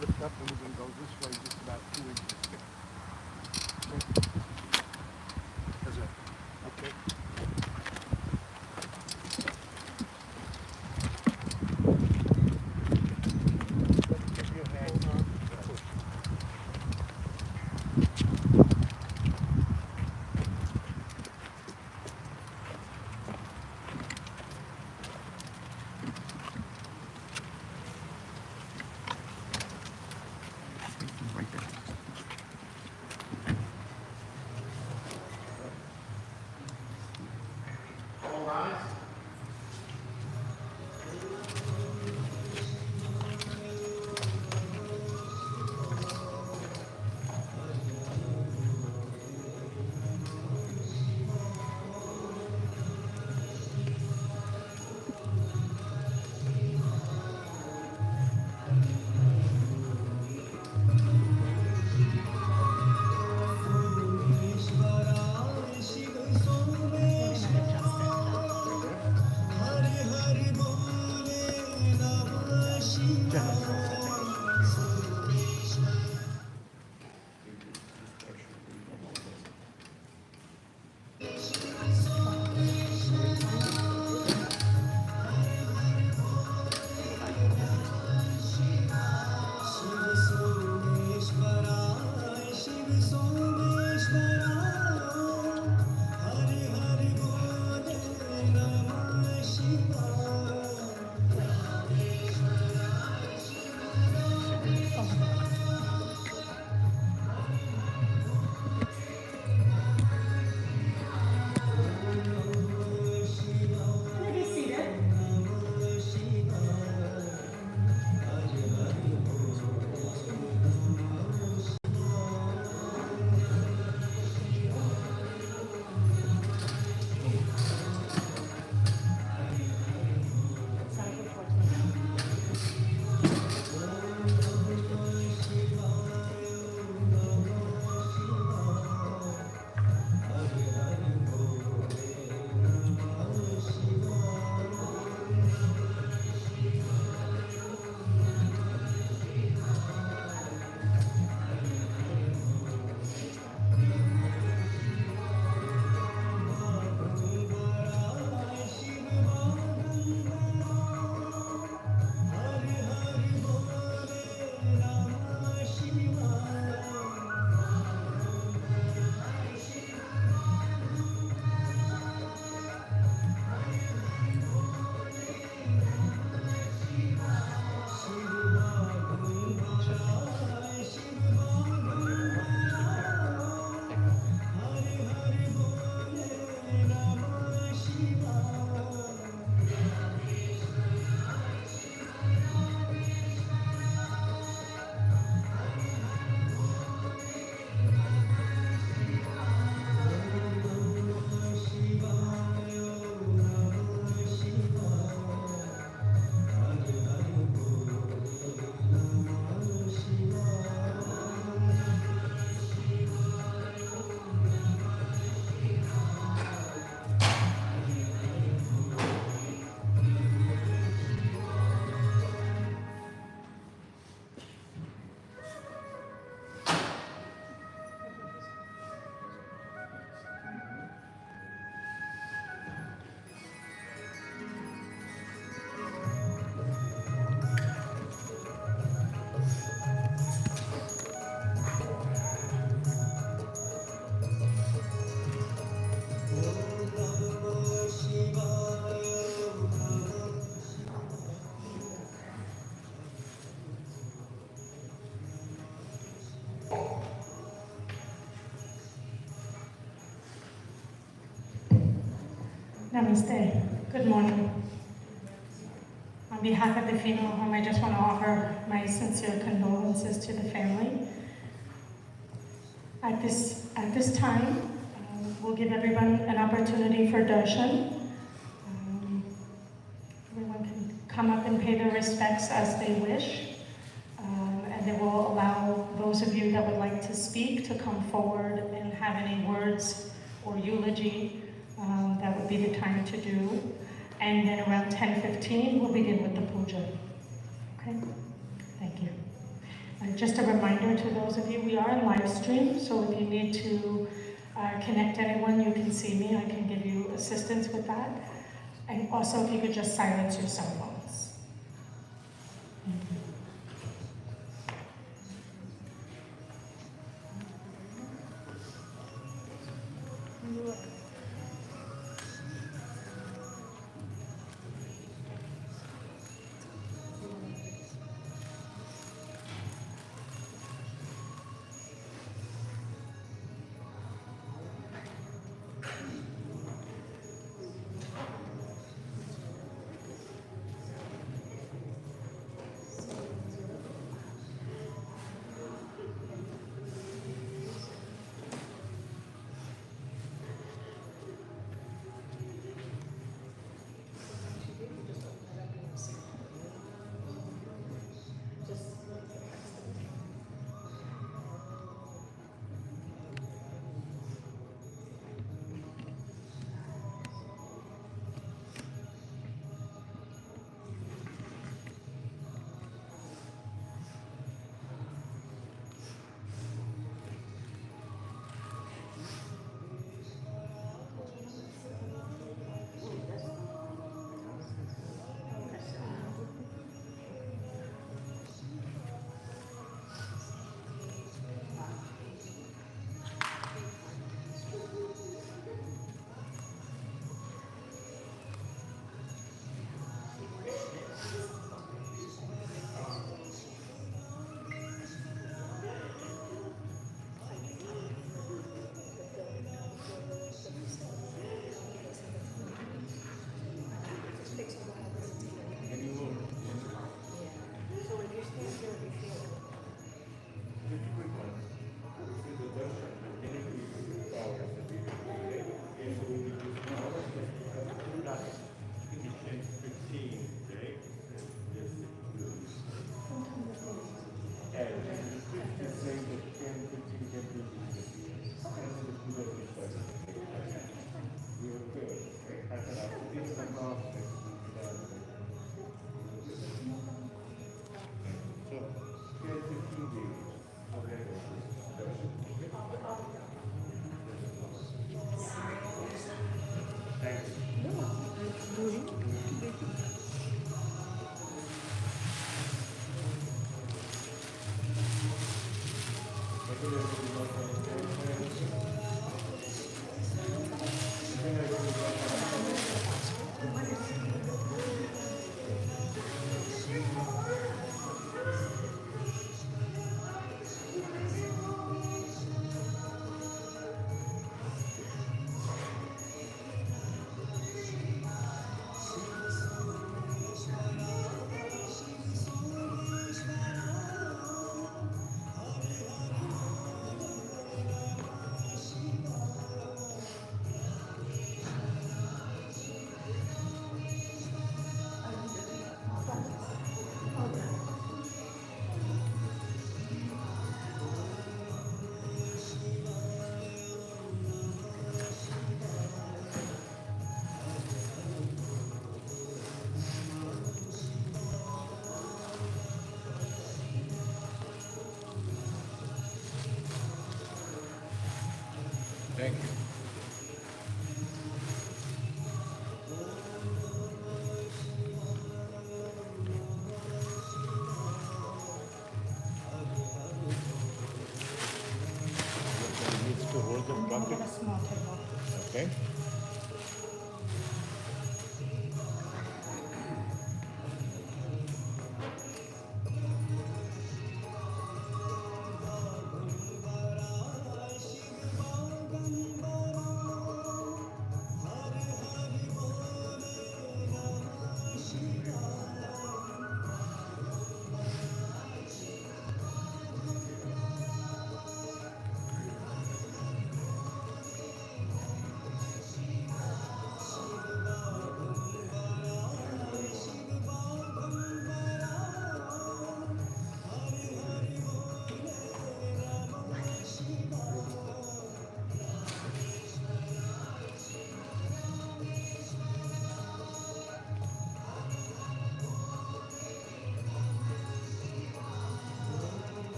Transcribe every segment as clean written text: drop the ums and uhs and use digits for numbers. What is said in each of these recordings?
Lift up and we're going to go this way just about 2 inches. How's that? Okay. Get your hands on. Push. Right there. All rise. Namaste. Good morning. On behalf of the funeral home, I just want to offer my sincere condolences to the family. At this time, we'll give everyone an opportunity for darshan. come up and pay their respects as they wish. And they will allow those of you that would like to speak to come forward and have any words or eulogy. That would be the time to do. And then around 10:15, we'll begin with the puja. Okay? Thank you. Just a reminder to those of you, we are in live stream, so if you need to connect anyone, you can see me. I can give you assistance with that. And also, if you could just silence your cell phones. Thank you.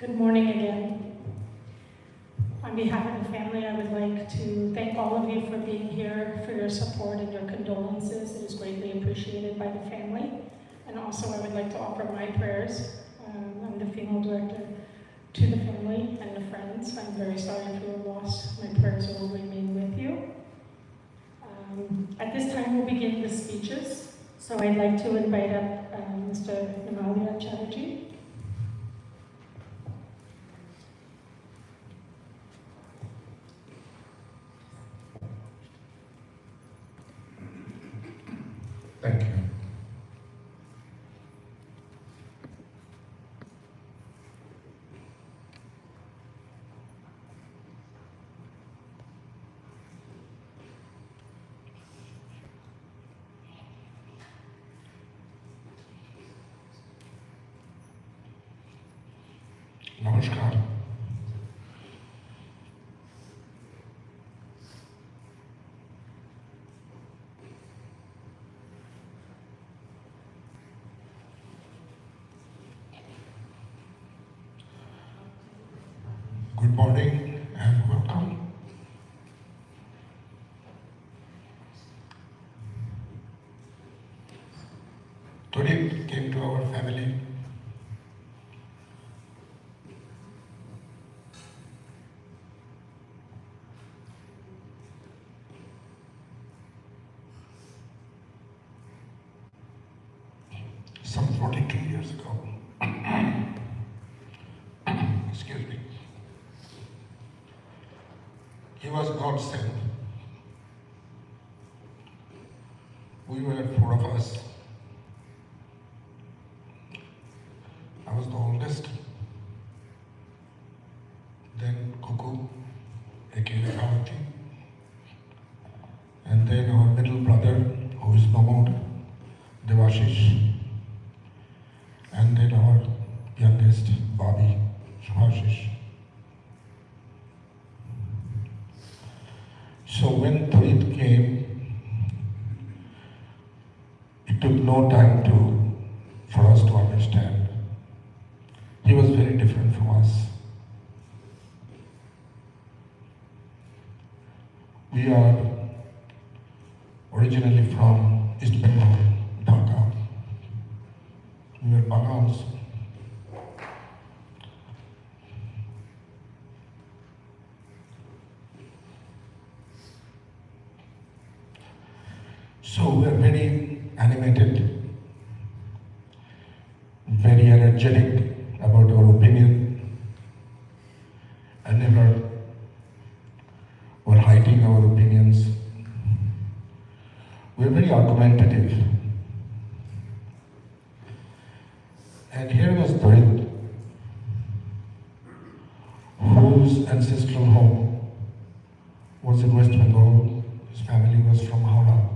Good morning again. On behalf of the family, I would like to thank all of you for being here, for your support and your condolences. It is greatly appreciated by the family. And also, I would like to offer my prayers. I'm the funeral director, to the family and the friends. I'm very sorry for your loss. My prayers will remain with you. At this time, we'll begin the speeches. So I'd like to invite up Mr. Namalia Chatterjee. Thank you. Namaskar. Good morning and welcome. Tarit came to our family some 42 years ago. Excuse me. He was God sent. We were 4 of us. I was the oldest. Then Kuku, aka Kavati. And then our middle brother, who is Mahmood, Devashish. And then our youngest, Bobby, Subhashish. So when Tarit came, it took no time for us to understand. He was very different from us. We are originally from East Bengal, Dhaka. We were Bangals. So we are very animated, very energetic about our opinion, and never were hiding our opinions. We are very argumentative. And here was Tarit, whose ancestral home was in West Bengal. His family was from Howrah.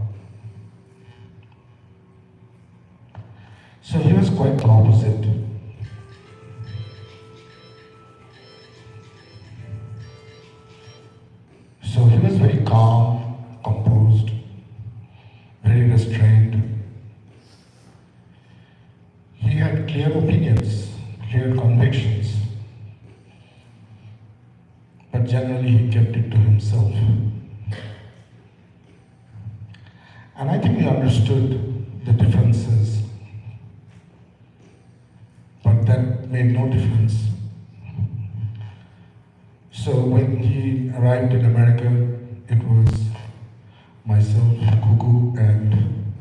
So he was quite the opposite. So he was very calm, composed, very restrained. He had clear opinions, clear convictions, but generally he kept it to himself. And I think we understood the differences, but that made no difference. So when he arrived in America, it was myself, Kuku, and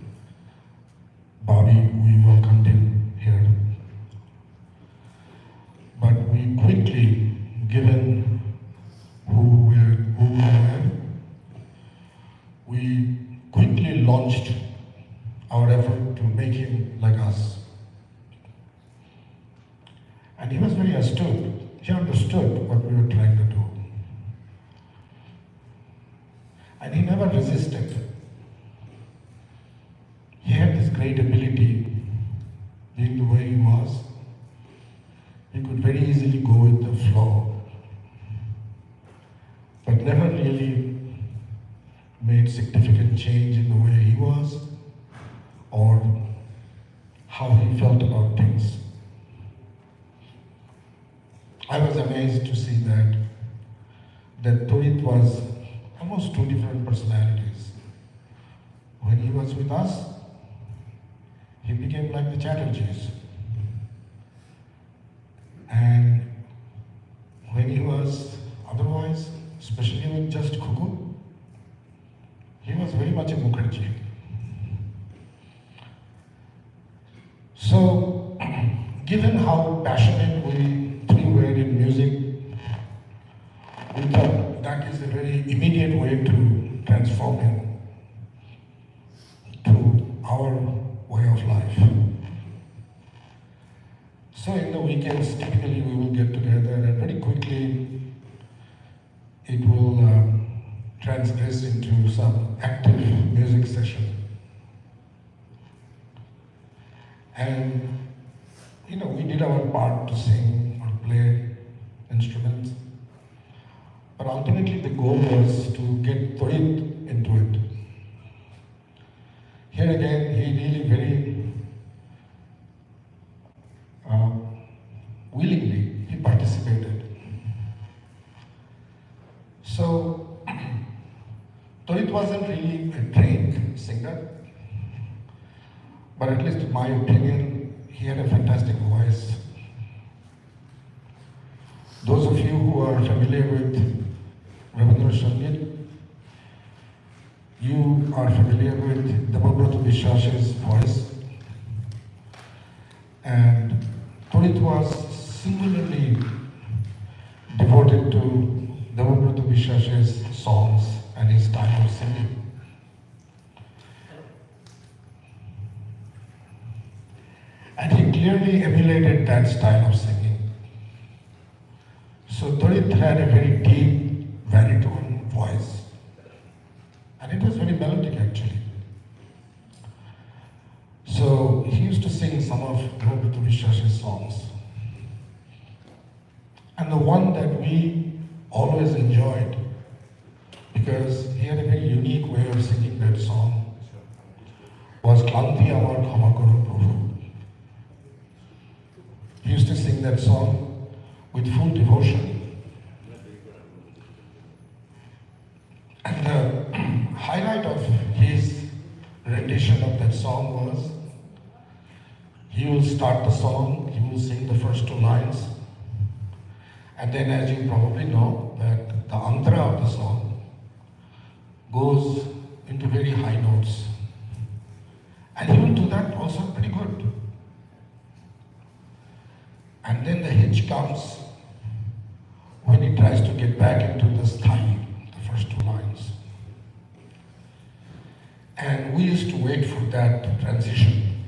Bobby. We welcomed him here. But we quickly, given who we were, we quickly launched our effort to make him like us. And he was very astute. He understood what we were trying to do. And he never resisted. He had this great ability, being the way he was. He could very easily go with the flow, but never really made significant change in the way he was or how he felt about things. amazed to see that Tarit was almost two different personalities. When he was with us, he became like the Chatterjees. And when he was otherwise, especially with just Kuku, he was very much a Mukherjee. So, given how passionate we three were in music, we thought that is a very immediate way to transform him to our way of life. So in the weekends, typically we will get together and very quickly it will transgress into some active music session. And we did our part to sing or play instruments. But ultimately the goal was to get Tarit into it. Here again, he really very willingly, he participated. So, Tarit wasn't really a trained singer, but at least in my opinion, he had a fantastic voice. Those of you who are familiar with Shanti, you are familiar with Debabrata Vishwas's voice. And Tarit was singularly devoted to Debabrata Vishwas's songs and his style of singing. And he clearly emulated that style of singing. So Tarit had a very deep, baritone voice. And it was very melodic actually. So he used to sing some of Debabrata Vishwas's songs. And the one that we always enjoyed, because he had a very unique way of singing that song, was Klanti Amar Khama Karo Prabhu. He used to sing that song with full devotion. And the highlight of his rendition of that song was, he will start the song, he will sing the first two lines, and then as you probably know, that the antara of the song goes into very high notes. And he will do that also pretty good. And then the hitch comes when he tries to get back into the sthai, the first two lines. And we used to wait for that transition.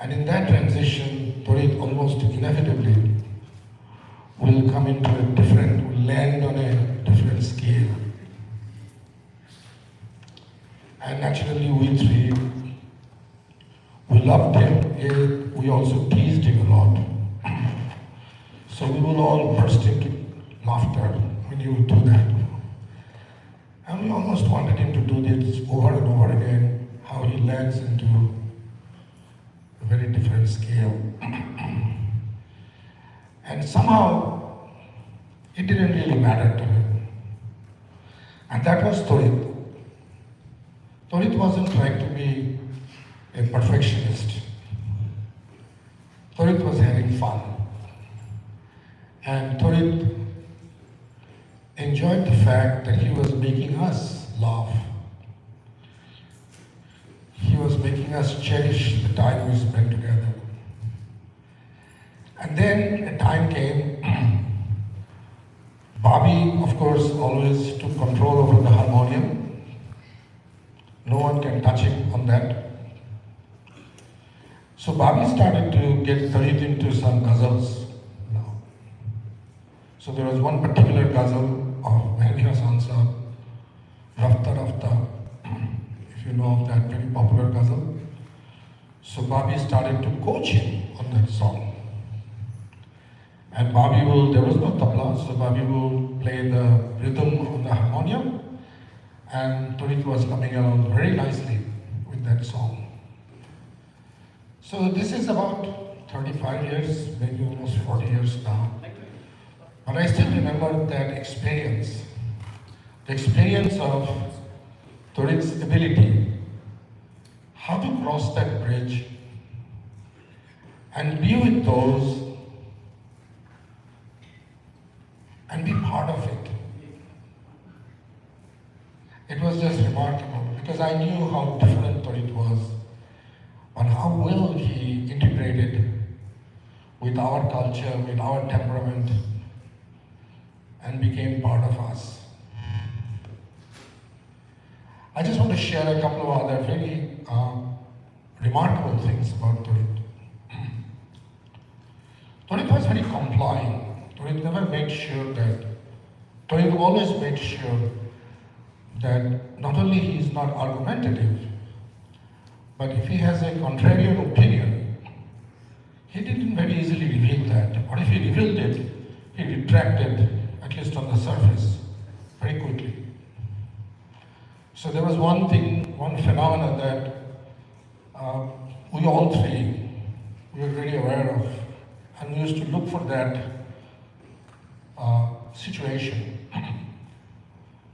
And in that transition, Tarit almost inevitably will come into a different, will land on a different scale. And naturally we three, we loved him, we also teased him a lot. So we will all burst into laughter when he would do that. And we almost wanted him to do this over and over again, how he lands into a very different scale. And somehow, it didn't really matter to him. And that was Tarit. Tarit wasn't trying to be a perfectionist. Tarit was having fun. And Tarit enjoyed the fact that he was making us laugh. He was making us cherish the time we spent together. And then a time came, Bobby, of course, always took control over the harmonium. No one can touch him on that. So Bobby started to get Tarit into some ghazals now. So there was one particular ghazal of Mehdi Hasan Sahab, Rafta Rafta, if you know of that very popular ghazal. So Bobby started to coach him on that song. And Bobby will, there was no tabla, so Bobby will play the rhythm on the harmonium, and Tarit was coming along very nicely with that song. So this is about 35 years, maybe almost 40 years now. But I still remember that experience. The experience of Tarit's ability, how to cross that bridge and be with those and be part of it. It was just remarkable because I knew how different Tarit was and how well he integrated with our culture, with our temperament, and became part of us. I just want to share a couple of other very remarkable things about Tarit. Tarit was very complying. Tarit never made sure that, Tarit always made sure that not only he is not argumentative, but if he has a contrarian opinion, he didn't very easily reveal that. Or if he revealed it, he retracted, at least on the surface, very quickly. So there was one thing, one phenomenon that we all three were very aware of, and we used to look for that situation.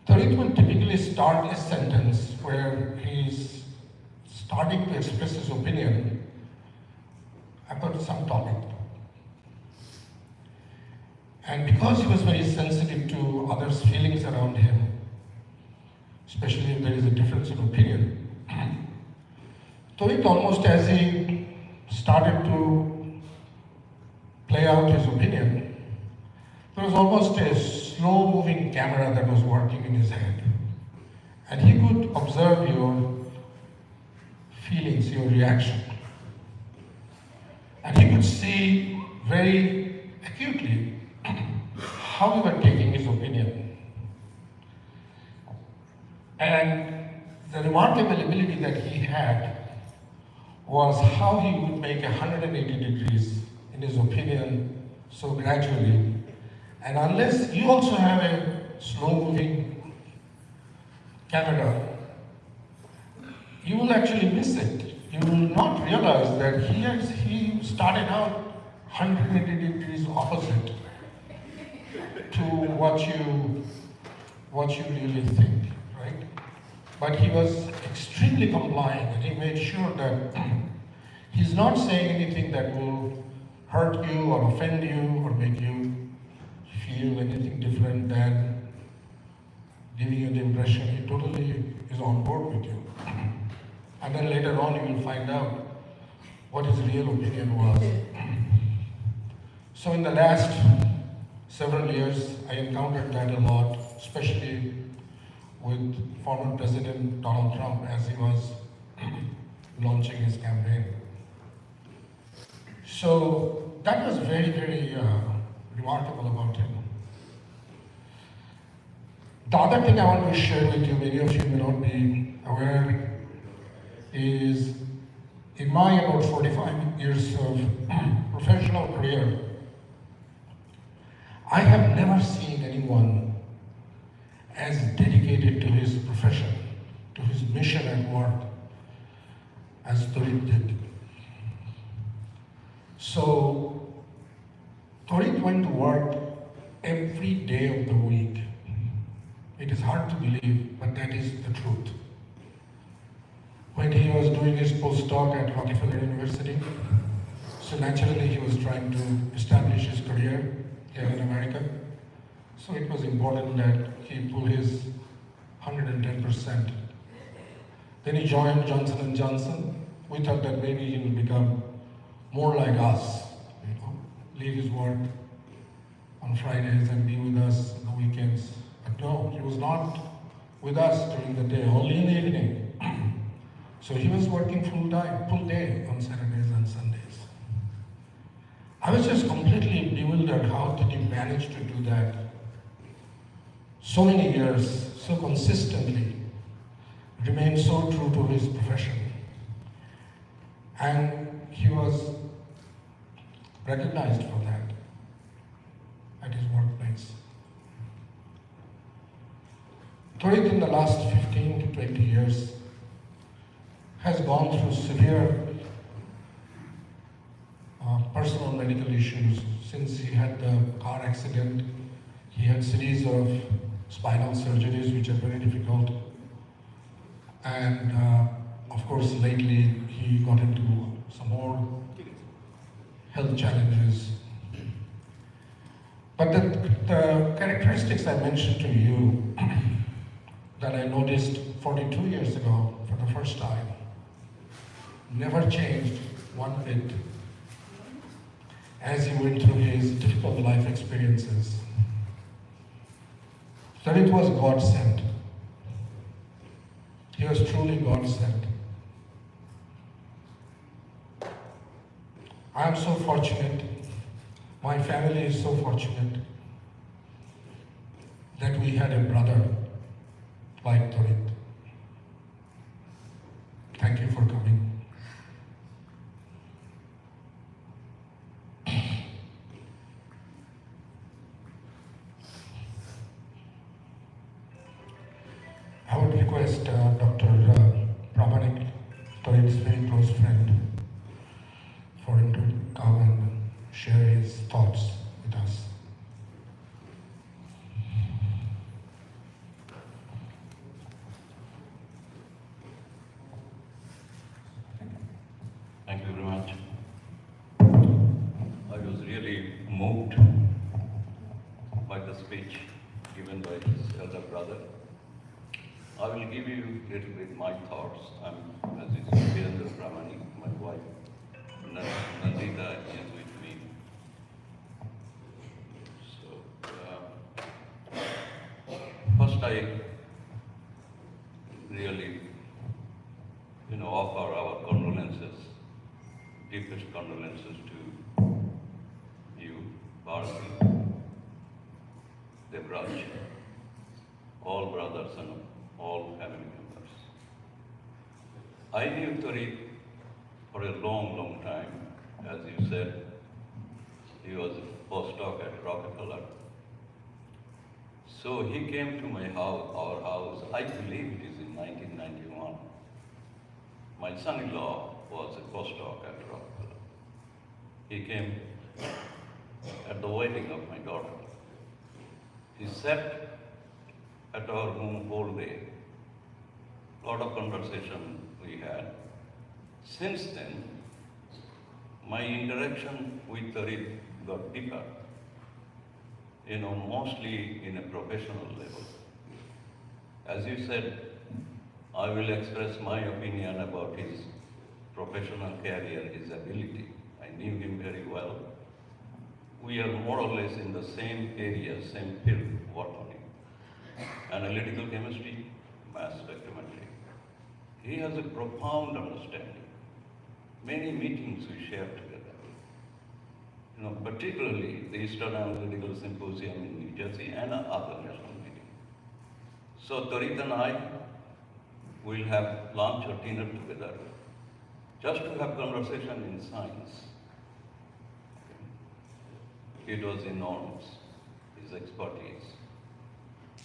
Tarit will typically start a sentence where he's starting to express his opinion about some topic. And because he was very sensitive to others' feelings around him, especially if there is a difference in opinion, Tarit, almost as he started to play out his opinion, there was almost a slow-moving camera that was working in his head. And he could observe your feelings, your reaction. And he could see very acutely how you were taking his opinion. And the remarkable ability that he had was how he would make 180 degrees in his opinion so gradually. And unless you also have a slow-moving camera, you will actually miss it. You will not realize that he started out 180 degrees opposite to what you really think, right? But he was extremely compliant, and he made sure that he's not saying anything that will hurt you or offend you or make you feel anything different than giving you the impression he totally is on board with you. And then later on you will find out what his real opinion was. So in the last several years, I encountered that a lot, especially with former President Donald Trump as he was launching his campaign. So that was very, very remarkable about him. The other thing I want to share with you, many of you may not be aware, is in my about 45 years of professional career, I have never seen anyone as dedicated to his profession, to his mission at work, as Tarit did. So, Tarit went to work every day of the week. It is hard to believe, but that is the truth. When he was doing his postdoc at Rockefeller University, so naturally he was trying to establish his career here in America. So it was important that he pull his 110%. Then he joined Johnson & Johnson. We thought that maybe he will become more like us, leave his work on Fridays and be with us on the weekends. But no, he was not with us during the day, only in the evening. So he was working full day on Saturdays and Sundays. I was just completely bewildered. How did he manage to do that so many years, so consistently, remain so true to his profession? And he was recognized for that at his workplace. Tarit in the last 15 to 20 years has gone through severe personal medical issues. Since he had the car accident, he had series of spinal surgeries which are very difficult. And of course, lately he got into some more health challenges. But the characteristics I mentioned to you that I noticed 42 years ago for the first time never changed one bit as he went through his difficult life experiences. That it was God sent. He was truly God sent. I am so fortunate, my family is so fortunate that we had a brother like Tarit. Thank you for coming. I would request Dr. Pramanik, Tarit's very close friend, for him to come and share his thoughts with us. Thank you very much. I was really moved by the speech given by his elder brother. I will give you a little bit my thoughts. I'm, as you see, Virendra Brahmani, my wife, Nandita is with me. So, first I really, offer our condolences, deepest condolences to you, Bharati, Debraj, all brothers and all family members. I knew Tarit for a long, long time. As you said, he was a postdoc at Rockefeller. So he came to my house, our house, I believe it is in 1991. My son-in-law was a postdoc at Rockefeller. He came at the wedding of my daughter. He sat at our home whole day. A lot of conversation we had. Since then, my interaction with Tarit got deeper, mostly in a professional level. As you said, I will express my opinion about his professional career, his ability. I knew him very well. We are more or less in the same area, same field of work on it. Analytical chemistry, mass spectrometry. He has a profound understanding. Many meetings we shared together. Particularly the Eastern Analytical Symposium in New Jersey and other national meetings. So Tarit and I will have lunch or dinner together, just to have conversation in science. It was enormous, his expertise.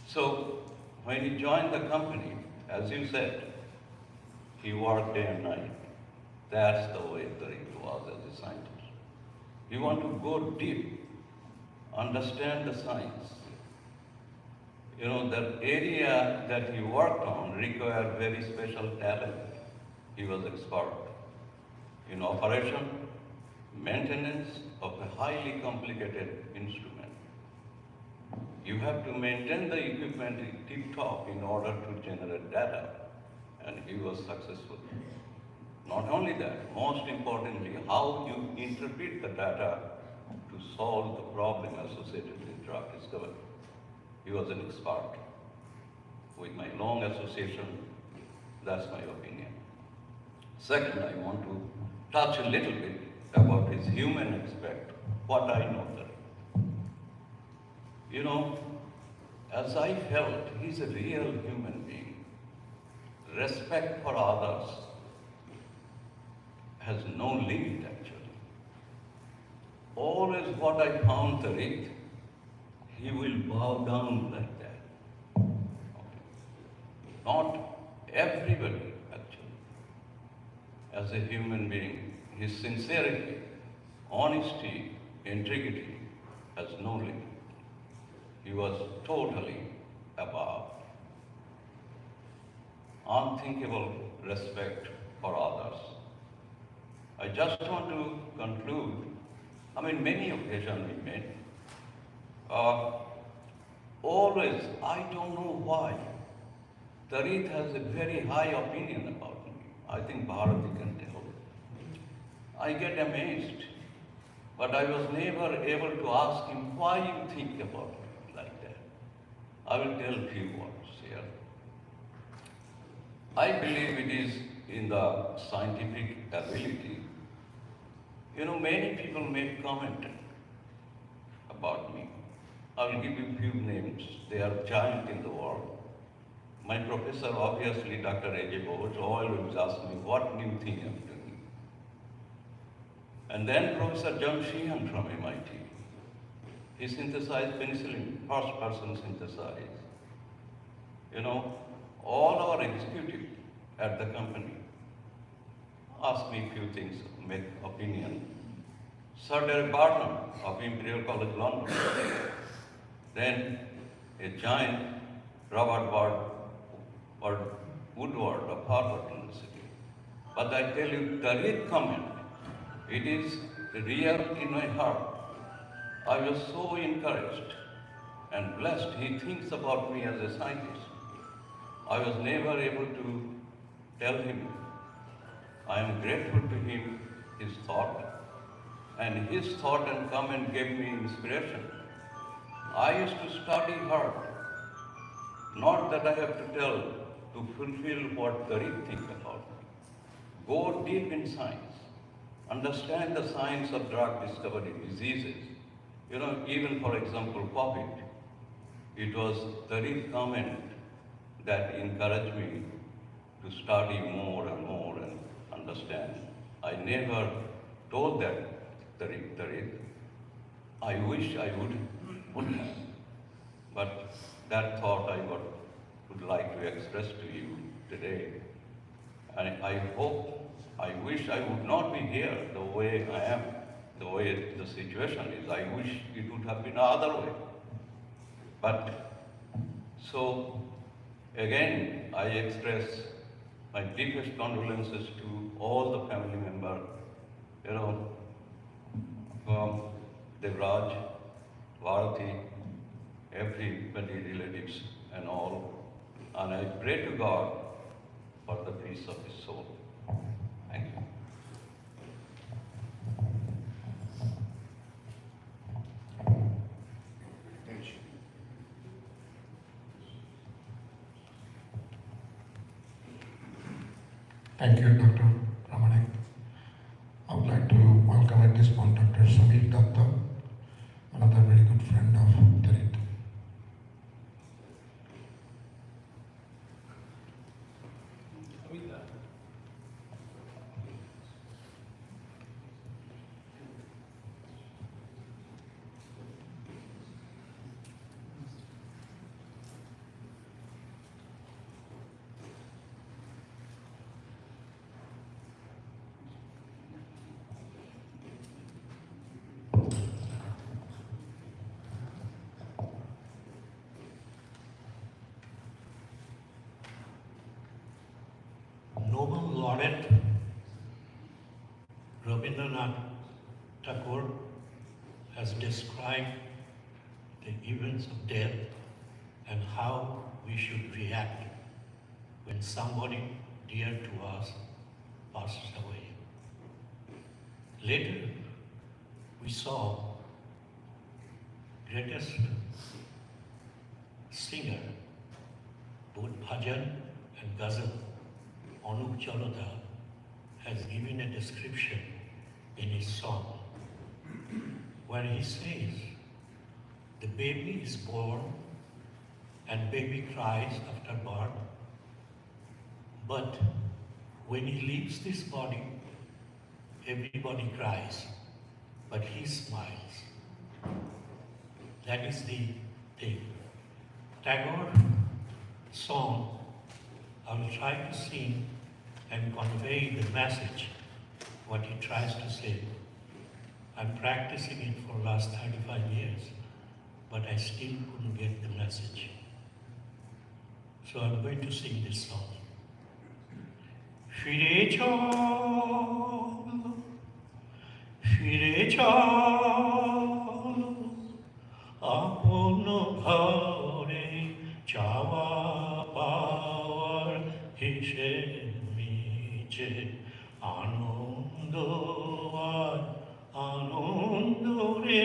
So when he joined the company, as you said, he worked day and night. That's the way Tarit was as a scientist. You want to go deep, understand the science. The area that he worked on required very special talent. He was expert in operation, maintenance of a highly complicated instrument. You have to maintain the equipment tip-top in order to generate data, and he was successful. Not only that, most importantly, how you interpret the data to solve the problem associated with drug discovery. He was an expert. With my long association, that's my opinion. Second, I want to touch a little bit about his human aspect, what I know there. As I felt, he's a real human being. Respect for others has no limit, actually. Always what I found Tarit, he will bow down like that. Okay. Not everybody, actually. As a human being, his sincerity honesty, integrity has no limit. He was totally above. Unthinkable respect for others. I just want to conclude. Many occasions we met. Always, I don't know why. Tarit has a very high opinion about me. I think Bharati can tell. I get amazed, but I was never able to ask him why you think about me like that. I will tell few words here. I believe it is in the scientific ability. Many people make comment about me. I will give you few names. They are giant in the world. My professor, obviously, Dr. A.J. Bose, always asks me, what new thing I'm doing? And then Professor John Sheehan from MIT. He synthesized penicillin, first person synthesized. All our executives at the company ask me few things, make opinion. Sir Derek Barton of Imperial College London. Then a giant, Robert Woodward of Harvard University. But I tell you, Tarit comment, it is real in my heart. I was so encouraged and blessed. He thinks about me as a scientist. I was never able to tell him. I am grateful to him, his thought. And his thought and comment gave me inspiration. I used to study hard. Not that I have to tell to fulfill what Tarit thinks about me. Go deep in science. Understand the science of drug discovery, diseases. Even for example, COVID. It was Tarit's comment that encouraged me to study more and more and understand. I never told that Tarit. I wish I would have. But that thought I would like to express to you today. And I wish I would not be here the way I am, the way the situation is. I wish it would have been other way. But so again, I express my deepest condolences to all the family members, Devraj, Bharati, everybody, relatives and all. And I pray to God for the peace of his soul. Thank you. Thank you, Dr. Ramanek. I would like to welcome at this point Dr. Samir Datta, another very good friend of Tarit. Nobel laureate Rabindranath Tagore has described the events of death and how we should react when somebody dear to us passes away. Later, we saw greatest singer, both bhajan and ghazal, Anup Jalota, has given a description in his song where he says, the baby is born and baby cries after birth, but when he leaves this body, everybody cries, but he smiles. That is the thing. Tagore song, I will try to sing and convey the message, what he tries to say. I'm practicing it for last 35 years, but I still couldn't get the message. So I'm going to sing this song. Fire chalo, fire chalo, apono ghare chawa pawar hishe miche anondo ar anondo re.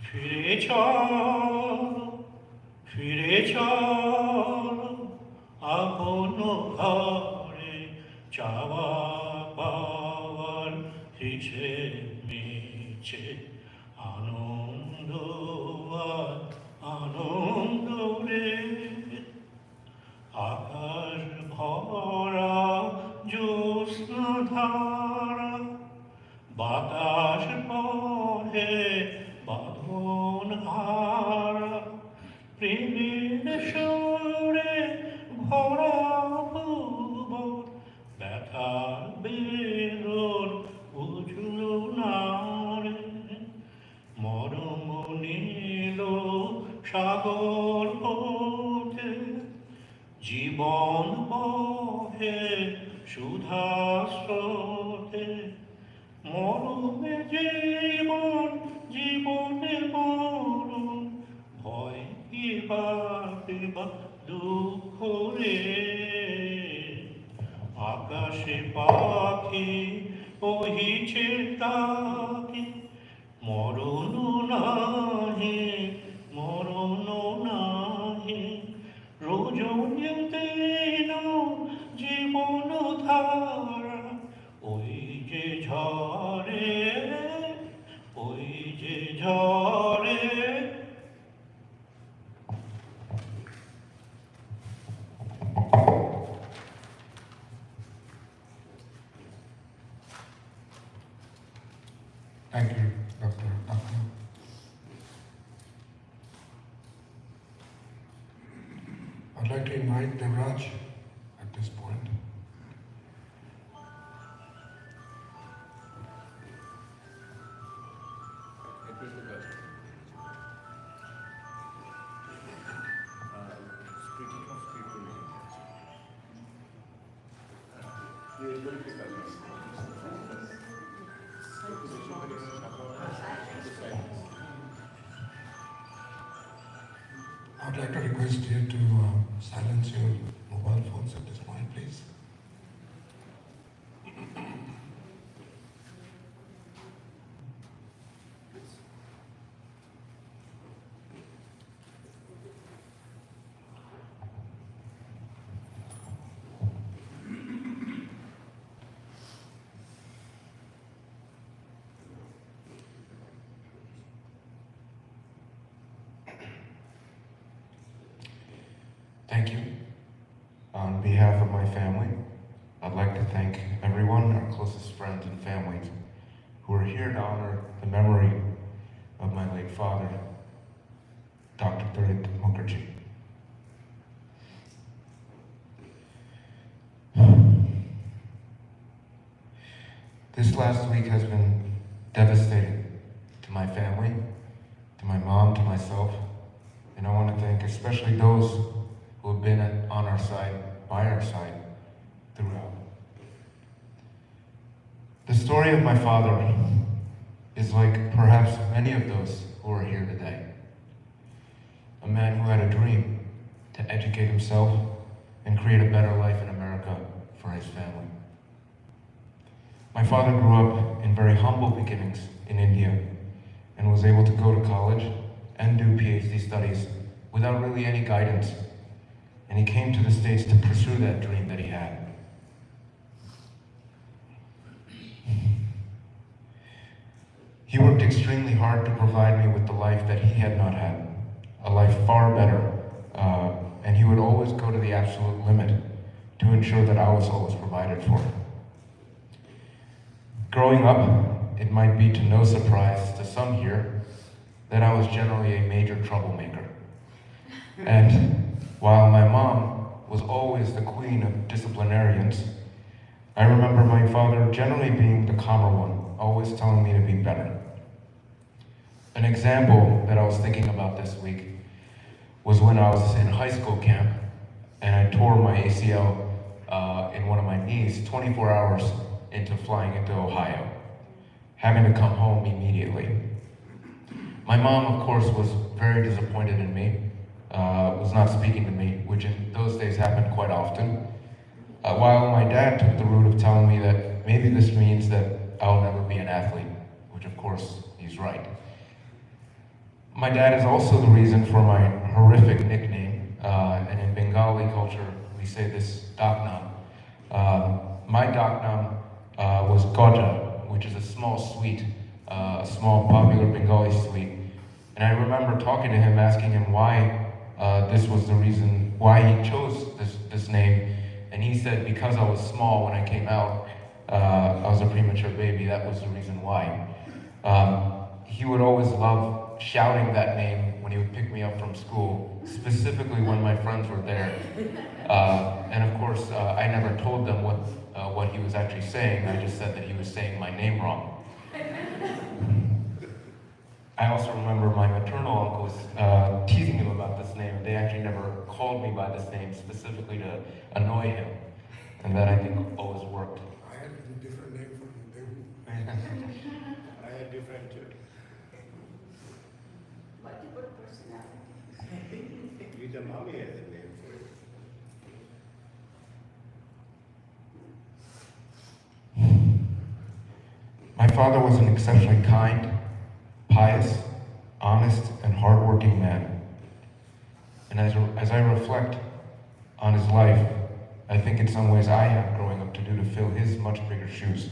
Fire chalo, apono ghare chawa pawar hishe miche anondo ar anondo re. Akash bhara josna dhara বাতাস পড়ে বাঁধন হারা প্রেমের সুরে ভরা ভুবন ব্যথার বেদন বুঝলো না রে। মরম নীল সাগর হতে জীবন বহে সুধা স্রোতে। মরমে জীবন জীবনে মরণ ভয় কি বা দুঃখ রে। আকাশে পাখি বহিছে তাকে মরণ নাহি মরণ নাহি। রোজনে দিন জীবন ধারা ওই যে ঝরে ওই যে ঝরে। Thank you, Dr. Thakur. I'd like to invite Devraj at this point. I'd like to request you to silence your mobile phones at this point, please. Thank you. On behalf of my family, I'd like to thank everyone, our closest friends and families, who are here to honor the memory of my late father, Dr. Tarit Mukherjee. This last week has been devastating to my family, to my mom, to myself, and I want to thank especially those who have been on our side, by our side, throughout. The story of my father is like perhaps many of those who are here today. A man who had a dream to educate himself and create a better life in America for his family. My father grew up in very humble beginnings in India and was able to go to college and do PhD studies without really any guidance. And he came to the States to pursue that dream that he had. He worked extremely hard to provide me with the life that he had not had, a life far better, and he would always go to the absolute limit to ensure that I was always provided for. Growing up, it might be to no surprise to some here that I was generally a major troublemaker. And while my mom was always the queen of disciplinarians, I remember my father generally being the calmer one, always telling me to be better. An example that I was thinking about this week was when I was in high school camp and I tore my ACL in one of my knees 24 hours into flying into Ohio, having to come home immediately. My mom, of course, was very disappointed in me, was not speaking to me, which in those days happened quite often. While my dad took the route of telling me that maybe this means that I'll never be an athlete, which of course he's right. My dad is also the reason for my horrific nickname, and in Bengali culture we say this daknam. My daknam was Goja, which is a small sweet, a small popular Bengali sweet. And I remember talking to him, asking him why this was the reason, why he chose this name. And he said, because I was small when I came out, I was a premature baby, that was the reason why. He would always love shouting that name when he would pick me up from school, specifically when my friends were there. And of course, I never told them what he was actually saying. I just said that he was saying my name wrong. I also remember my maternal uncles teasing him about this name. They actually never called me by this name specifically to annoy him. And that, I think, always worked. I had a different name for them. I had different too. Multiple personalities. Even mommy has a name for it. My father was an exceptionally kind, pious, honest, and hardworking man. And as I reflect on his life, I think in some ways I have growing up to do to fill his much bigger shoes.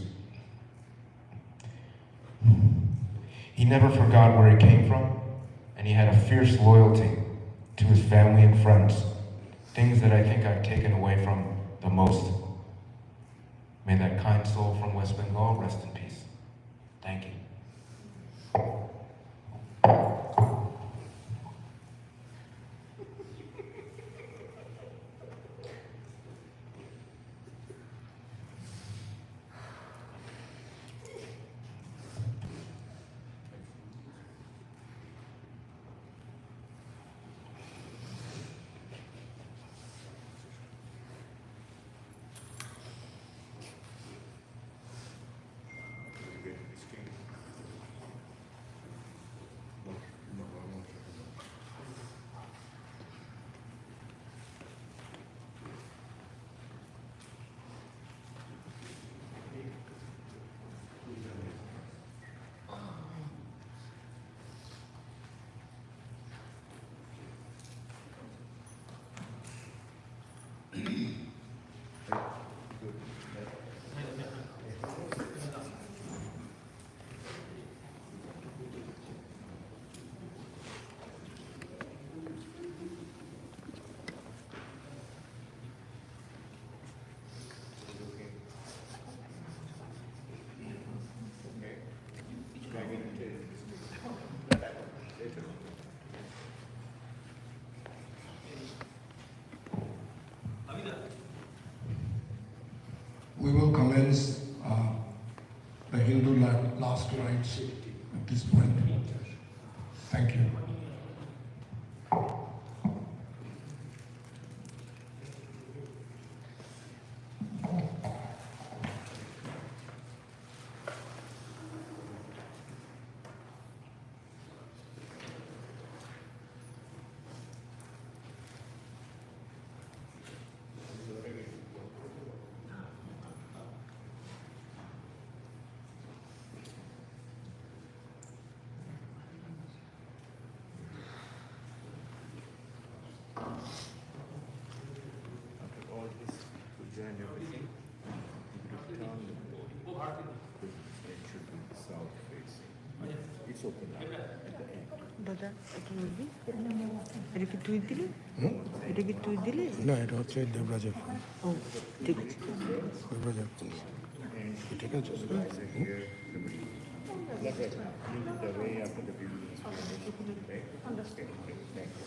He never forgot where he came from, and he had a fierce loyalty to his family and friends, things that I think I've taken away from the most. May that kind soul from West Bengal rest in peace. Thank you. We will commence the Hindu last rites at this point. Thank you. After all this, to join everything, you could turn the body. It should be south facing. It's open up at the end. দাদা এটা বলবি এটা কি তুই দিলি এটা কি তুই দিলি না এটা হচ্ছে দেবরাজের ফোন ও ঠিক আছে দেবরাজের ফোন ঠিক আছে So here, everybody. Like that. Lead the way after the people is finished. Right? Okay. Thank you.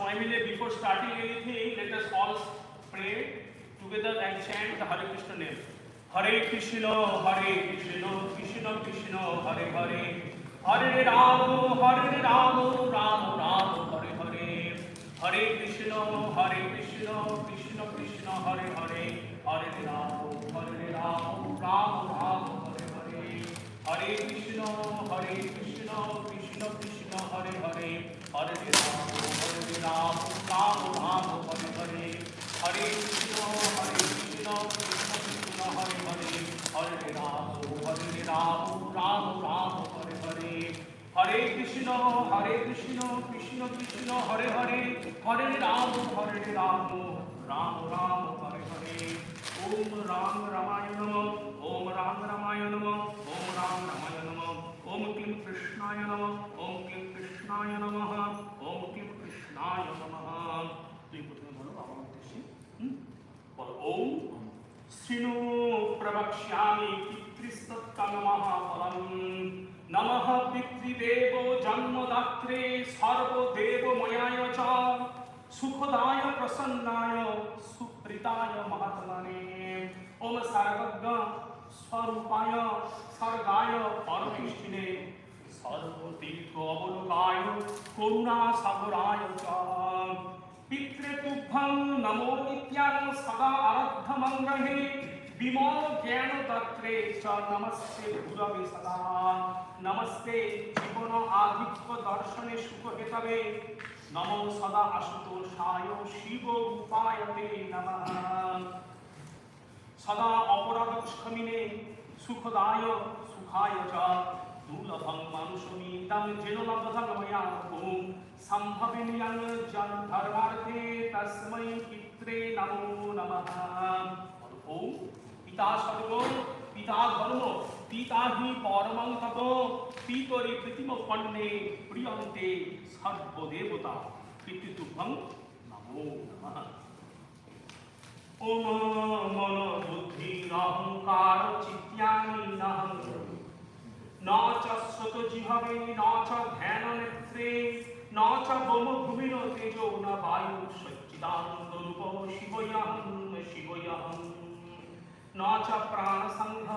সবাই মিলে before starting anything, let us all pray together and chant the Hare Krishna name. Hare Krishna, Krishna Krishna, Hare Hare, Hare Rama, Rama Rama, Hare Hare, Hare Krishna, Krishna Krishna, Hare Hare, Hare Rama, Rama Rama, Hare Hare, Hare Krishna, Krishna Krishna, Hare Hare, Hare Rama, Rama Rama, Hare Hare, Hare Krishna, Krishna Krishna, Hare Hare, Hare Rama, Rama Rama, Hare Hare, Hare Krishna, Krishna Krishna, Hare Hare, Hare Rama, Rama Rama, Hare Hare. Om Ram Ramaya Namah, Om Ram Ramaya Namah, Om Ram Ramaya Namah, Om Klim Krishnaya Namah, Om Klim Krishnaya Namah, Om Klim Krishnaya Namah. তুই প্রথমে বলো আমার উদ্দেশ্যে বলো ওম শ্রীণু প্রবক্ষ্যামি পিতৃস্তত্তমঃ ফলম নমঃ পিতৃদেব জন্মদাত্রে সর্বদেবময়ায় চ সুখদায় প্রসন্নায় সুপ্রীতায় মহাত্মনে ওম সর্বজ্ঞ স্বরূপায় সর্গায় পরমেষ্ঠিনে সর্বতীর্থ অবলোকায় করুণা সাগরায় চ পিতৃতুভ্যং নমো নিত্যাং সদা আরাধ্যমঙ্গহে বিমল জ্ঞান তত্রে চ নমস্তে গুরবে সদা নমস্তে জীবন আধিক্য দর্শনে সুখ হেতবে নমো সদা আশুতোষায় শিব রূপায় তে নমঃ সদা অপরাধ ক্ষমিনে সুখদায় সুখায় চ দুর্লভং মানুষমিদং যেন লব্ধং ময়া ওম সম্ভবিনিয়ং জন ধর্মার্থে তস্मै পিত্রে নমো নমঃ ওম পিতা সর্ব পিতা ধর্ম পিতা হি পরমং তপ পিতরি প্রীতিম পণ্যে প্রিয়ন্তে সর্বদেবতা পিতৃতুভ্যং নমো নমঃ ওম মন বুদ্ধি অহংকার চিত্যানি নহং ন চ সত জিহবে ন চ ধ্যান নেত্রে ন চ বোম ভূমির তেজো ন বায়ু সচ্চিদানন্দ রূপ শিবয়হং শিবয়হং ন চ প্রাণ সংঘ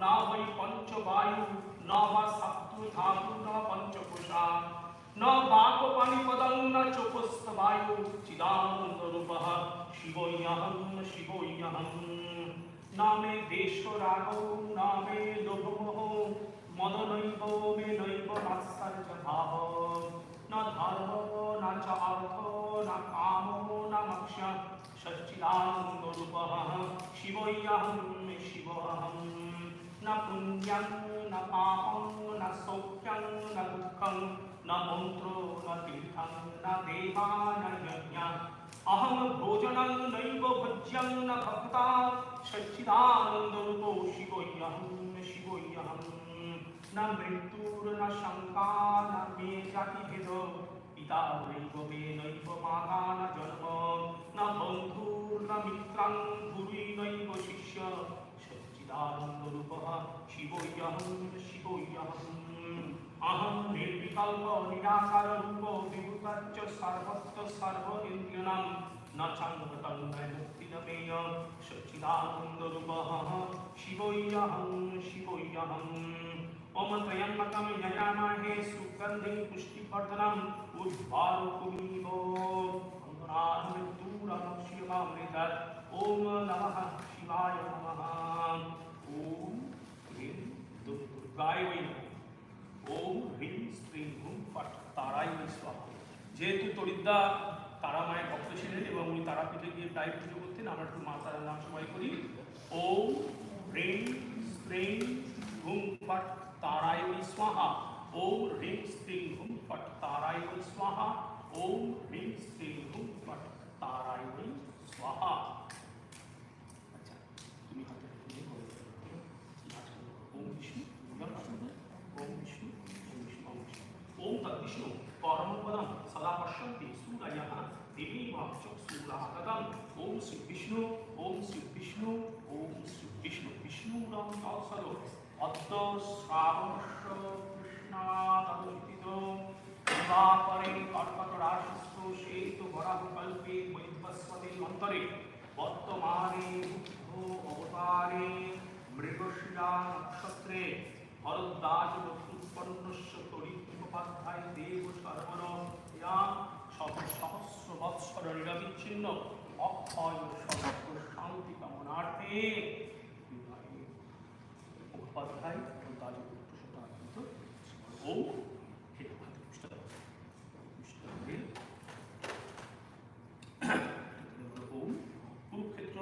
ন বৈ পঞ্চ বায়ু ন বা সপ্ত ধাতু ন পঞ্চকোশা ন বাক পানিপদং ন চোপস্থ বায়ু চিদানন্দ রূপঃ শিবয়হং শিবয়হং নামে দেশ রাগ নামে লোভমোহ মদ নৈব মে নৈব মাৎসর্য ভাব ন ধর্ম ন চ অর্থ ন কাম ন মোক্ষ সচ্চিদানন্দ রূপঃ শিবয়হং শিবহং ন পুণ্যং ন পাপং ন সৌখ্যং ন দুঃখং ন মন্ত্র ন তীর্থং ন দেবা ন যজ্ঞ অহং ভোজনং নৈব ভোজ্যং ন ভক্তা সচ্চিদানন্দ রূপ শিবয়হং শিবয়হং ন মৃত্যুর ন শঙ্কা ন মে জাতি ভেদ পিতা নৈব মে নৈব মাতা ন জন্ম ন বন্ধুর ন মিত্রং গুরুই নৈব শিষ্য সচ্চিদানন্দ রূপঃ শিবয়হং শিবয়হং অহং নির্বিকল্প নিরাকার রূপ বিভূতচ্চ সর্বত্র সর্বেন্দ্রিয়াণাং ন চঙ্গতং মুক্তিদমেয় সচ্চিদানন্দ রূপঃ শিবয়হং শিবয়হং ওম ত্রয়ম্বকম যজামহে সুগন্ধিং পুষ্টিবর্ধনম উর্বারুকমিব অন্তরাত্মা মৃত্যুরনুষ্যমামৃতৎ ওম নমঃ শিবায় নমঃ ওম হ্রীং দুর্গায় নমঃ ওম হ্রীং স্ত্রীং হুম ফট তারাই স্বাহা। যেহেতু তরিদ্দা তারা মায়ের ভক্ত ছিলেন এবং উনি তারাপীঠে গিয়ে প্রায় পুজো করতেন, আমরা একটু মা তারার নাম সবাই করি। ওম হ্রীং স্ত্রীং হুম ফট তারাই স্বাহা। ওম হ্রীং স্ত্রীং হুম ফট তারাই স্বাহা। ওম হ্রীং স্ত্রীং হুম ফট তারাই স্বাহা। আচ্ছা, তুমি হাতে ওম বিষ্ণু ওম বিষ্ণু ওম বিষ্ণু ওম বিষ্ণু ওম তদ্বিষ্ণু পরমপদম সদা পশ্যন্তি সূরয়ঃ দেবীম চক্ষুরাগতম। ওম শ্রী বিষ্ণু ওম শ্রী বিষ্ণু ওম শ্রী বিষ্ণু বিষ্ণুরং তৎসদ অদ্য শ্রাবণস্য কৃষ্ণাদুষিত দিবাকরে কর্কট রাশিস্থ শ্বেত বরাহ কল্পে বৈবস্বতে অন্তরে বর্তমানে বুদ্ধ অবতারে মৃগশিলা নক্ষত্রে ভরদ্বাজ উৎপন্নস্য তরিত উপাধ্যায় দেব সর্বণ ইয়া সহস্র বৎসর নিরবিচ্ছিন্ন অক্ষয় সর্ব শান্তি কামনার্থে উপাধ্যায় ভরদ্বাজ উৎপন্নস্য ও কুরুক্ষেত্র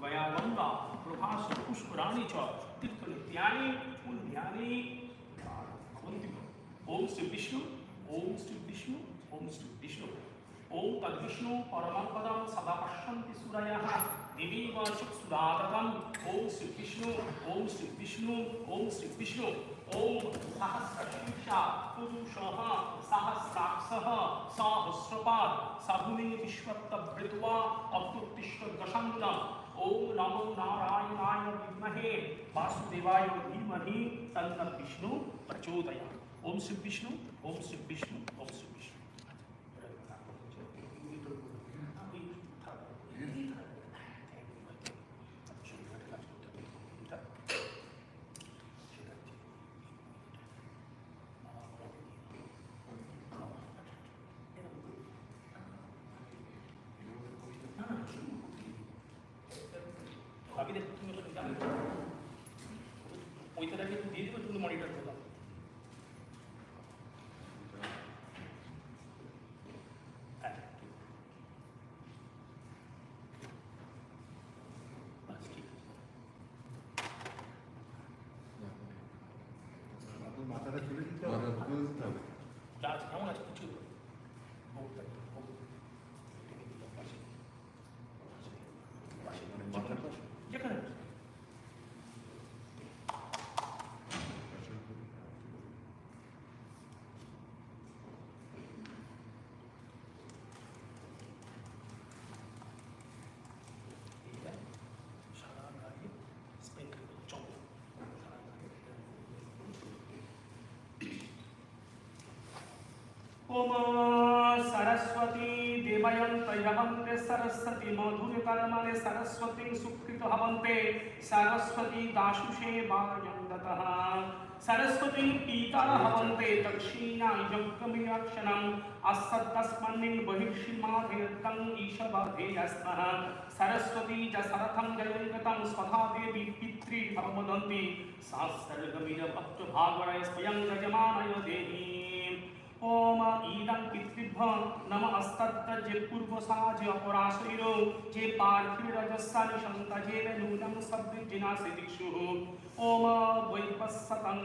গয়া গঙ্গা প্রভাস পুষ্করাণি চ তীর্থনিত্যানি পুণ্যানি অন্তিম ওম শ্রী বিষ্ণু ওম শ্রী বিষ্ণু ওম শ্রী বিষ্ণু ওম তদ্বিষ্ণু পরমং পদম সদা পশ্যন্তি সূরয়ঃ দিবিব চক্ষুরাদতম ওম শ্রী বিষ্ণু ওম শ্রী বিষ্ণু ওম শ্রী বিষ্ণু ওম সহস্রশীর্ষা পুরুষঃ সহস্রাক্ষঃ সহস্রপাদ সাহুনি বিশ্বত্তবৃত্বা অবতুষ্ঠ দশাঙ্গ ওম নমো নারায়ণায় বিদ্মহে বাসুদেবায় ধীমহি তন্ন বিষ্ণু প্রচোদয়াৎ ওম শ্রী বিষ্ণু ওম শ্রী বিষ্ণু ওম শ্রী বিষ্ণু ওইটাকে দিয়ে দেবো তুমি মনিটর করলাম মাথাটা তুলে দিতে হবে, তুলে দিতে হবে। কেমন আছে কিছু মাথাটা যেখানে ओम सरस्वती देवयन्त यवन्ते सरस्वती मधुरकर्मणे सरस्वती सुकृत हवन्ते सरस्वती दाशुषे वायन्दतः सरस्वती पीतर हवन्ते दक्षिणा यज्ञमिरक्षणम् अस्सत्तस्मन्निन् बहिर्षिमाधेयत्तं ईशवाधेयस्तः सरस्वती जसरथं जयङ्गतं स्वधा देवी पितृभवदन्ति सहस्रगमिरभक्तभागवय स्वयं यजमानय देहि ओम ईदं पितृभ्यो नम अस्तत्तजे पूर्वसाजे अपराशैरो जे पार्थिवरजस्सानि सन्तजेन नूनं सद्विजिनासि दिक्षुः ओम वैपस्सतं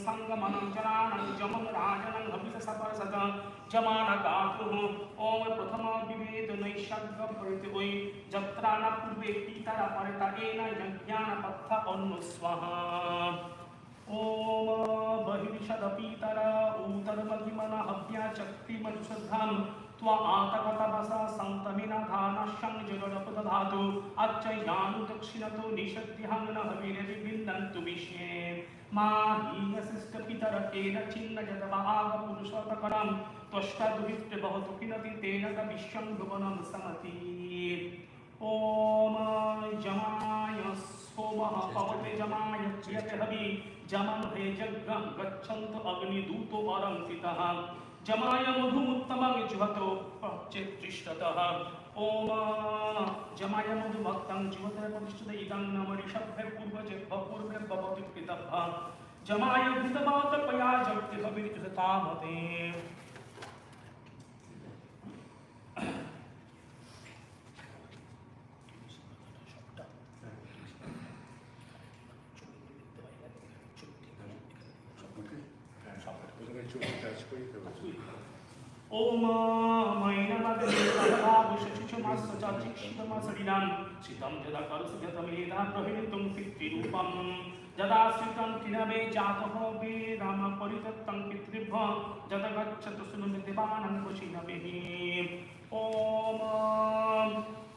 संगमनं जनानं जमं राजनं हविषसपरसत जमानगातुः ओम प्रथम विवेद नैषद्यपरितवै जत्राण पूर्वे पितरा परितरेण यज्ञानपत्थ अनुस्वाहा ओम बहिर्षदपीतर ऊतर्महिमना हव्या चक्तिमनुषद्धां त्वा आतगतवसा सन्तमिनाधानश्चं जगदपदधातु अच्छयानु दक्षिणतो निषद्यहं न हविरविबिन्दन्तु विश्वे मा हीनशिष्टपितरकेन छिन्नजतवागपुरुषोत्तकरं त्वष्टादुहितृभवतु किनति तेन स विश्वं भुवनं समति ओम जमाय सोमः पवते जमाय क्रियते हवि जमं हे यज्ञं गच्छन्तु अग्निदूतो अरंसितः जमाय मधुमुत्तमं जुहतो चेत्तिष्ठतः ओम जमाय मधुभक्तं जुहते प्रतिष्ठित इदं नमरिषभ्य पूर्वे भवति पितभ्य जमाय घृतवातपया जगति हविर्जुहतामते ओम मैनमदेशुचुमासचिक्षुमासरिणां शितं यदा करसुजतमेधा प्रहितं पितृरूपं यदा श्रितं किनवे जातः वे राम परितत्तं पितृभ्य यदा गच्छतु सुनमिदेवानं कुशिनवेः ओम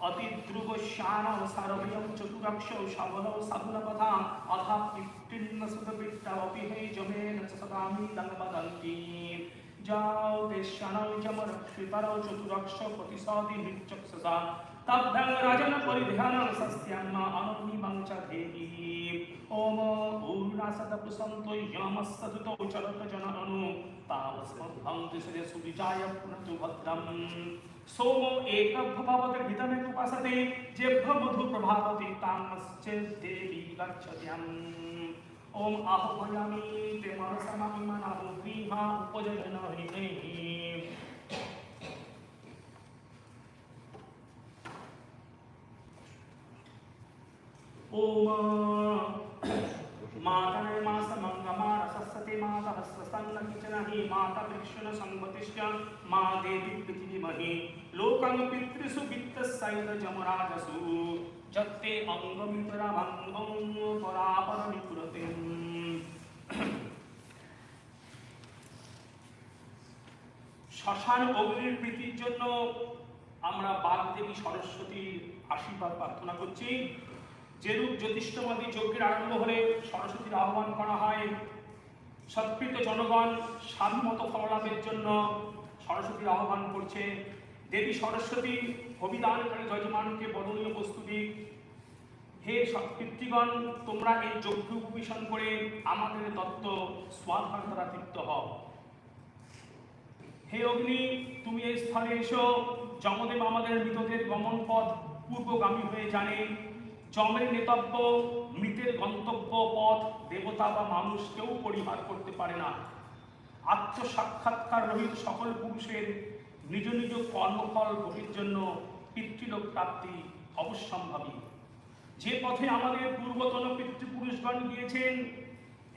अतिद्रुगश्यानौ सारभयं चतुरक्षौ शबलौ सगुणपथा अथा पितृन्न सुतपिष्टवपि हे जमेन च सदामि दङ्गवदन्ति যাও দেশানাং চমরক্ষিতারৌ চতুরক্ষ প্রতিসাদি নিত্যক্ষসা তদ্ভ্যং রাজন পরিধ্যানং সস্ত্যং অনুনিমং চ দেহি ওম উর্নাসদ প্রসন্তো ইয়ামස්සদুতো চরত জন অনু তাবস্মভং দিশে সুবিজায় পুনতু ভদ্রম সোমো একভবত ঘৃতমেতুপাসতে যেভ্য মধু প্রভাবতি তামশ্চে দেবী গচ্ছত্যং ओम आह्वयामि ते मनसमामि मनाहु ग्रीहा उपजयन हरिणेहि ओम मातने मासमंगमा रसस्ते माता हस्तस्तन्न किचनहि माता वृक्षण संगतिश्च मा देवी पृथिवीमहि लोकं पितृसु वित्तस्सैद जमराजसु जत्ते अंगमित्रमंगं परापर निपुरते শ্মশান অগ্নির প্রীতির জন্য আমরা বাগদেবী সরস্বতীর আশীর্বাদ প্রার্থনা করছি। যেরূপ জ্যোতিষ্ঠবাদী যজ্ঞের আরম্ভ হলে সরস্বতীর আহ্বান করা হয়, সৎকৃত জনগণ স্বাধীনতা ফললাভের জন্য সরস্বতীর আহ্বান করছে। দেবী সরস্বতী অভিদানকারী যজমানকে বদনীয় বস্তু দিক। হে পিতৃগণ, তোমরা এই যজ্ঞ উপবেশন করে আমাদের দত্ত স্বাধার দ্বারা তৃপ্ত হও। হে অগ্নি, তুমি এই স্থলে এসো। যমদেব আমাদের মৃতদের গমন পথ পূর্বগামী হয়ে জানে। যমের নেতব্য মৃতের গন্তব্য পথ দেবতা বা মানুষ কেউ পরিহার করতে পারে না। আত্মসাক্ষাৎকার রহিত সকল পুরুষের নিজ নিজ কর্মফল ভোগের জন্য পিতৃলোক প্রাপ্তি অবশ্যম্ভাবী। যে পথে আমাদের পূর্বতন পিতৃপুরুষগণ গিয়েছেন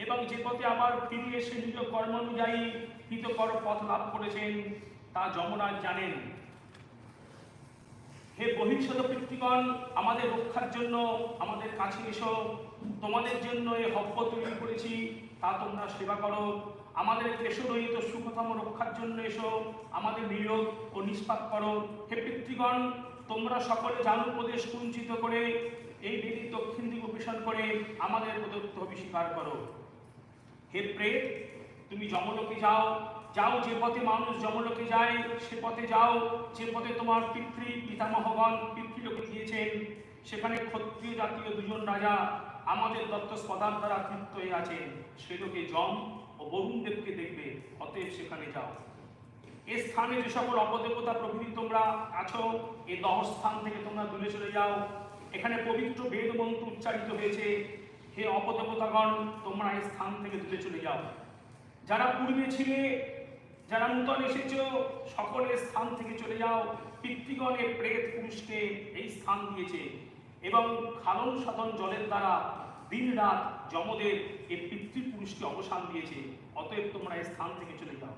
এবং যে পথে আবার ফিরে এসে নিজ কর্মানুযায়ী হিতকর পথ লাভ করেছেন তা যমরাজ জানেন। হে বহিঃশত পিতৃগণ, আমাদের রক্ষার জন্য আমাদের কাছে এসো। তোমাদের জন্য এই হব্য তৈরি করেছি, তা তোমরা সেবা করো। আমাদের ক্লেশরহিত সুখতম রক্ষার জন্য এসো, আমাদের নিয়োগ ও নিষ্পাপ করো। হে পিতৃগণ, তোমরা সকলে জানুপদেশ কুঞ্চিত করে এই বেদি দক্ষিণ দিক অভিশন করে আমাদের প্রদত্ত অভিস্বীকার করো। হে প্রেত, তুমি যমলোকে যাও। যাও, যে পথে মানুষ যমলোকে যায় সে পথে যাও। যে পথে তোমার পিতামহগণ পিতৃলোকে গিয়েছেন, সেখানে ক্ষত্রিয় জাতীয় দুজন রাজা আমাদের দত্ত স্বদার দ্বারা তৃপ্ত হয়ে আছেন। সে লোকে যম ও বরুণ দেবকে দেখবে, অতএব সেখানে যাও। এ স্থানে যে সকল অপদেবতা প্রভৃতি তোমরা আছো, এই দহস্থান থেকে তোমরা দূরে চলে যাও। এখানে পবিত্র বেদ মন্ত্র উচ্চারিত হয়েছে। হে অপদেবতাগণ, তোমরা এই স্থান থেকে দূরে চলে যাও। যারা পূর্বে ছিলে, যারা নূতন এসেছ, সকলের স্থান থেকে চলে যাও। পিতৃগণ এ প্রেত পুরুষকে এই স্থান দিয়েছে এবং খালন সাধন জলের দ্বারা দিন রাত যমদেব এই পিতৃপুরুষকে অবসান দিয়েছে, অতএব তোমরা এই স্থান থেকে চলে যাও।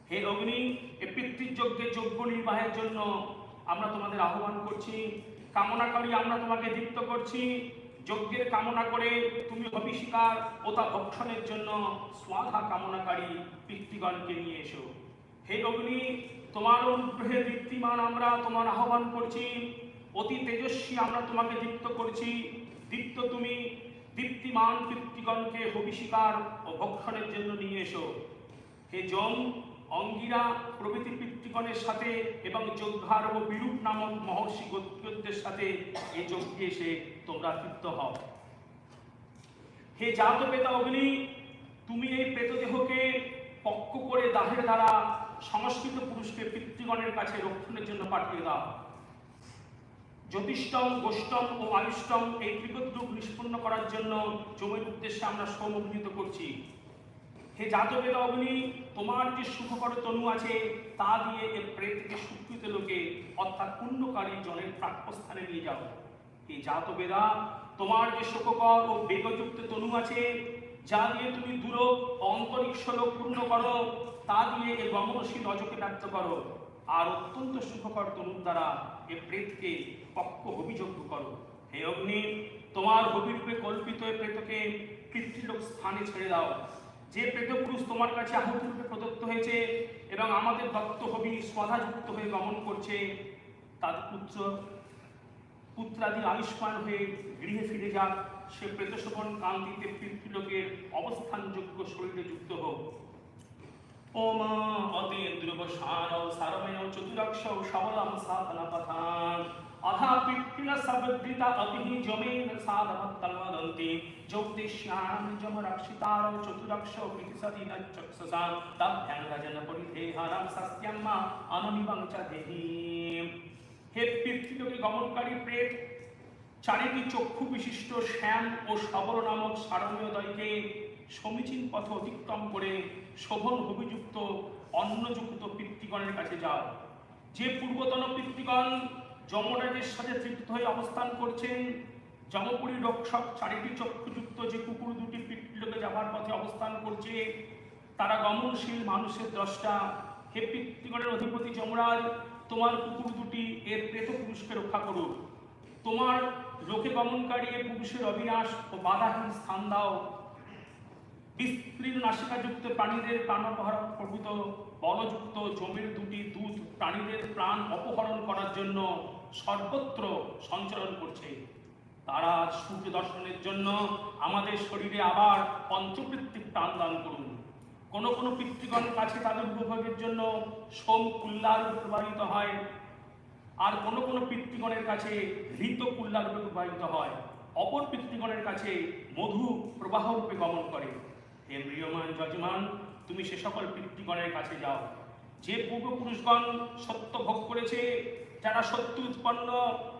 হে অগ্নি, এ পিতৃযজ্ঞের যজ্ঞ নির্বাহের জন্য আমরা তোমাদের আহ্বান করছি। কামনাকারী আমরা তোমাকে দীপ্ত করছি। যজ্ঞের কামনা করে তুমি অভিষিকার ও তা ভক্ষণের জন্য স্বাধা কামনাকারী পিতৃগণকে নিয়ে এসো। হে অগ্নি, তোমার অনুগ্রহে দীপ্তিমান আমরা তোমার আহ্বান করছি। অতি তেজস্বী আমরা তোমাকে দীপ্ত করছি। দীপ্ত তুমি দীপ্তিমান পিতৃগণকে অভিষিকার ও ভক্ষণের জন্য নিয়ে এসো। হে যম, অঙ্গিরা প্রভৃতি পিতৃগণের সাথে এবং যজ্ঞার ও বিরূপ নামক মহর্ষি গোত্রদের সাথে এই যজ্ঞে এসে তোমরা তৃপ্ত হও। হে জাত পেতা অগ্নি, তুমি এই প্রেতদেহকে পক্ষ করে দাহের দ্বারা সংস্কৃত পুরুষকে পিতৃগণের কাছে রক্ষণের জন্য পাঠিয়ে দাও। জ্যোতিষ্টম, গোষ্টম ও আয়ুষ্টম এই ত্রিপদ্রুপ নিষ্পন্ন করার জন্য যমের উদ্দেশ্যে আমরা সোম অভিহিত করছি। হে জাতবেদ অগ্নি, তোমার যে সুখকর তনু আছে তা দিয়ে এ প্রেতকে সুকৃত লোকে অর্থাৎ পুণ্যকারী জনের প্রাপ্যস্থানে নিয়ে যাও। হে জাতবেদা, তোমার যে শোককর ও বেগযুক্ত তনু আছে যা দিয়ে তুমি দূর অন্তরিক্ষ লোক পূর্ণ করো, তা দিয়ে এ গমনশীল রজকে ব্যক্ত করো। আর অত্যন্ত সুখকর তনুর দ্বারা এ প্রেতকে পক্ষ অভিযোগ্য করো। হে অগ্নি, তোমার হবিরূপে কল্পিত এ প্রেতকে পিতৃলোক স্থানে ছেড়ে দাও। যে প্রেতপুরুষ তোমার কাছে আহুতিরূপে প্রদত্ত হয়েছে এবং আমাদের দত্ত হবি স্বধাযুক্ত হয়ে গমন করছে, তার পুত্রাদি আয়ুষ্মান হয়ে গৃহে ফিরে যাক। সে প্রেতশোভন কান্তিতে পিতৃলোকের অবস্থানযোগ্য শরীরে যুক্ত হোক। ओम अतीन्द्रुवशानौ सर्वमेव चतुरक्षौ शबलं साधनपथान् अथा पितृण सबद्धिता अभिः जमेन साधवत्तं वदन्ति ज्योतिष्यां जमरक्षितारौ चतुरक्षौ प्रतिसति न चक्षुषा तभ्यां रजनपरिधेहारं सस्यं मा अनमिवं च देहि। হে পিতৃলোকে গমনকারী প্রেত, চারিটি চক্ষু বিশিষ্ট শ্যাম ও সবল নামক সারণ্যদয়কে সমীচীন পথ অতিক্রম করে শোভন অভিযুক্ত অন্নযুক্ত পিতৃগণের কাছে যাও। যে পূর্বতন পিতৃগণ যমরাজের সাথে তৃপ্ত হয়ে অবস্থান করছেন, যমপুরী রক্ষক চারিটি চক্ষুযুক্ত যে কুকুর দুটি পিতৃলোকে যাবার পথে অবস্থান করছে, তারা গমনশীল মানুষের দ্রষ্টা। হে পিতৃগণের অধিপতি যমরাজ, তোমার কুকুর দুটি এর প্রেত পুরুষকে রক্ষা করুক। তোমার লোকে গমনকারী এ পুরুষের অবিনাশ ও বাধাহীন স্থান দাও। বিস্তীর্ণ নাসিকাযুক্ত প্রাণীদের প্রাণাপহরণ প্রভূত বলযুক্ত জমির দুটি দূত প্রাণীদের প্রাণ অপহরণ করার জন্য সর্বত্র সঞ্চরণ করছে। তারা সূর্য দর্শনের জন্য আমাদের শরীরে আবার পঞ্চবৃত্তিক প্রাণ দান করুন। কোন কোন পিতৃগণের কাছে তাদের উপভোগের জন্য সোম কুল্লারূপে প্রবাহিত হয়, আর কোন কোন পিতৃগণের কাছে হৃত কুল্লারূপে প্রবাহিত হয়, অপর পিতৃগণের কাছে মধু প্রবাহ রূপে গমন করে। হে প্রিয়মান যজমান, তুমি সে সকল পিতৃগণের কাছে যাও। যে পূর্বপুরুষগণ সত্য ভোগ করেছে, যারা সত্য উৎপন্ন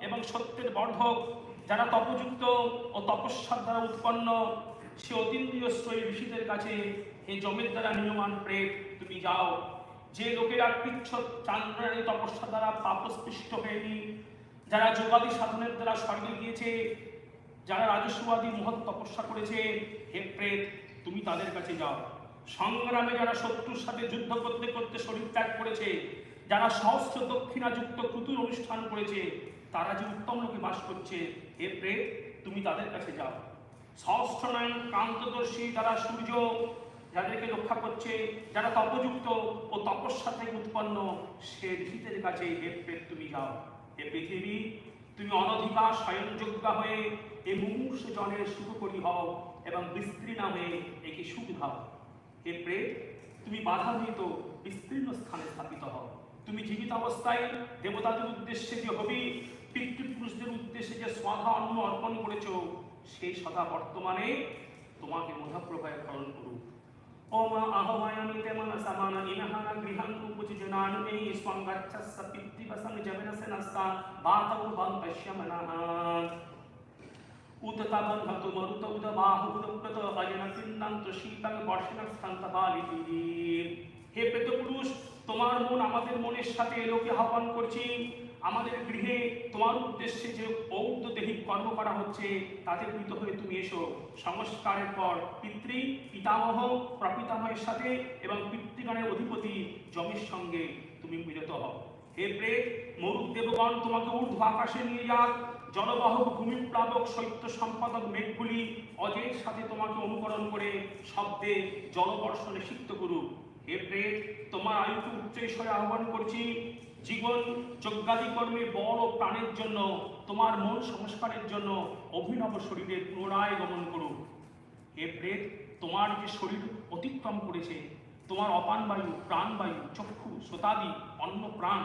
এবং সত্যের বর্ধক, যারা তপযুক্ত ও তপস্যার দ্বারা উৎপন্ন, সে অতীন্দ্রিয় শ্রয়ী ঋষিদের কাছে হে জমের দ্বারা নিয়মান প্রেত তুমি যাও। যে লোকেরা কৃচ্ছ চান্দ্রায়ণী তপস্যা দ্বারা পাপস্পৃষ্ট হয়নি, যারা যোগাদি সাধনের দ্বারা স্বর্গে গিয়েছে, যারা রাজস্ববাদী মহৎ তপস্যা করেছে, হে প্রেত তুমি তাদের কাছে যাও। সংগ্রামে যারা শত্রুর সাথে যুদ্ধ করতে করতে শরীর ত্যাগ করেছে, যারা সহস্র দক্ষিণাযুক্ত ক্রতুর অনুষ্ঠান করেছে, তারা যে উত্তম লোকে বাস করছে, হে প্রেত তুমি তাদের কাছে যাও। সহস্রনয়ন কান্তদর্শী যারা সূর্য যাদেরকে রক্ষা করছে, যারা তপযুক্ত ও তপস্যা থেকে উৎপন্ন, সে ঋষিদের কাছে হে প্রেত তুমি যাও। হে পৃথিবী, তুমি অনধিকার স্বয়ংযোগ্যা হয়ে এ মুমূর্ষ জনের সুখকরী হও এবং বিস্তীর্ণ হয়ে একে সুখ দাও। হে প্রেত তুমি বাধারহিত বিস্তীর্ণ স্থানে স্থাপিত হও। তুমি জীবিত অবস্থায় দেবতাদের উদ্দেশ্যে যে হবি, পিতৃপুরুষদের উদ্দেশ্যে যে শ্রদ্ধা অন্ন অর্পণ করেছ, সেই সদা বর্তমানে তোমাকে মধাপ্রভায় পালন করুক। ओम अहमयमिते मनसमान इनहन गृहं उपजिजनानुमे स्वं गच्छस्स पितृवसं जवनसनस्ता बातौ बन्तस्य मनः उदताबन्धतु मरुत उदबाहु उदप्रत अजनपिण्डं शीतल वर्षणस्तन्तबालिति। হে প্রেতপুরুষ, তোমার মন আমাদের মনের সাথে এলোকে আহ্বান করছি। আমাদের গৃহে তোমার উদ্দেশ্যে যে ঔদ্ধদেহিক কর্ম করা হচ্ছে, তাতে প্রীত হয়ে তুমি এসো। সংস্কারের পর পিতামহ প্রপিতামহের সাথে এবং পিতৃগণের অধিপতি যমের সঙ্গে তুমি মিলিত হও। হে প্রেত, মরুক দেবগণ তোমাকে ঊর্ধ্ব আকাশে নিয়ে যাক। জলবাহক ভূমিপ্লাবক শৈত্য সম্পাদক মেঘগুলি অজের সাথে তোমাকে অনুকরণ করে শব্দে জলবর্ষণে সিক্ত করুক। হে প্রেত, তোমার আয়ুকে উচ্চৈঃস্বরে আহ্বান করছি। জীবন যজ্ঞাদি কর্মে বল ও প্রাণের জন্য, তোমার মন সংস্কারের জন্য অভিনব শরীরে পুনরায় গমন করুক। হে প্রেত, তোমার যে শরীর অতিক্রম করেছে, তোমার অপান বায়ু, প্রাণবায়ু, চক্ষু, শ্রোতাদি অন্য প্রাণ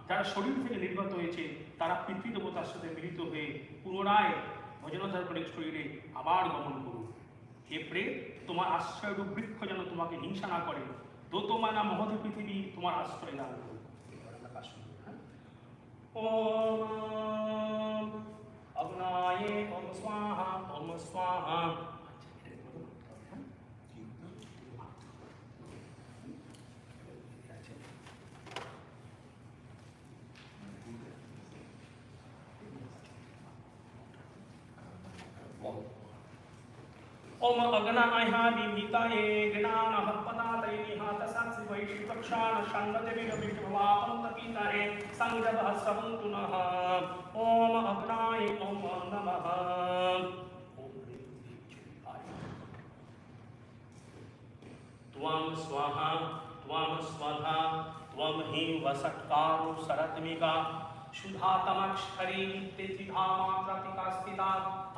যারা শরীর থেকে নির্গত হয়েছে, তারা পিতৃদেবতার সাথে মিলিত হয়ে পুনরায় ভজনধারণের শরীরে আবার গমন করুক। হে প্রেত, তোমার আশ্রয়রূপ বৃক্ষ যেন তোমাকে হিংসা না করে, দোতমানা মহৎ পৃথিবী তোমার আশ্রয় দান করুক। ओम अग्नाये ओम स्वाहा ओम स्वाहा। ओम अग्नाय विहिताये ज्ञानः पदातये निहातसाक्षि वैश्विकक्षाण षण्डदेवीरविष्णुवापन्तपीतारे संजभः स्रवन्तु नः। ओम अग्नाय ओम नमः। त्वं स्वाहा त्वं स्वधा त्वं हि वसत्कारो सरत्मिका शुद्धातमक्षरे नित्यद्विधामात्रातिका स्थिता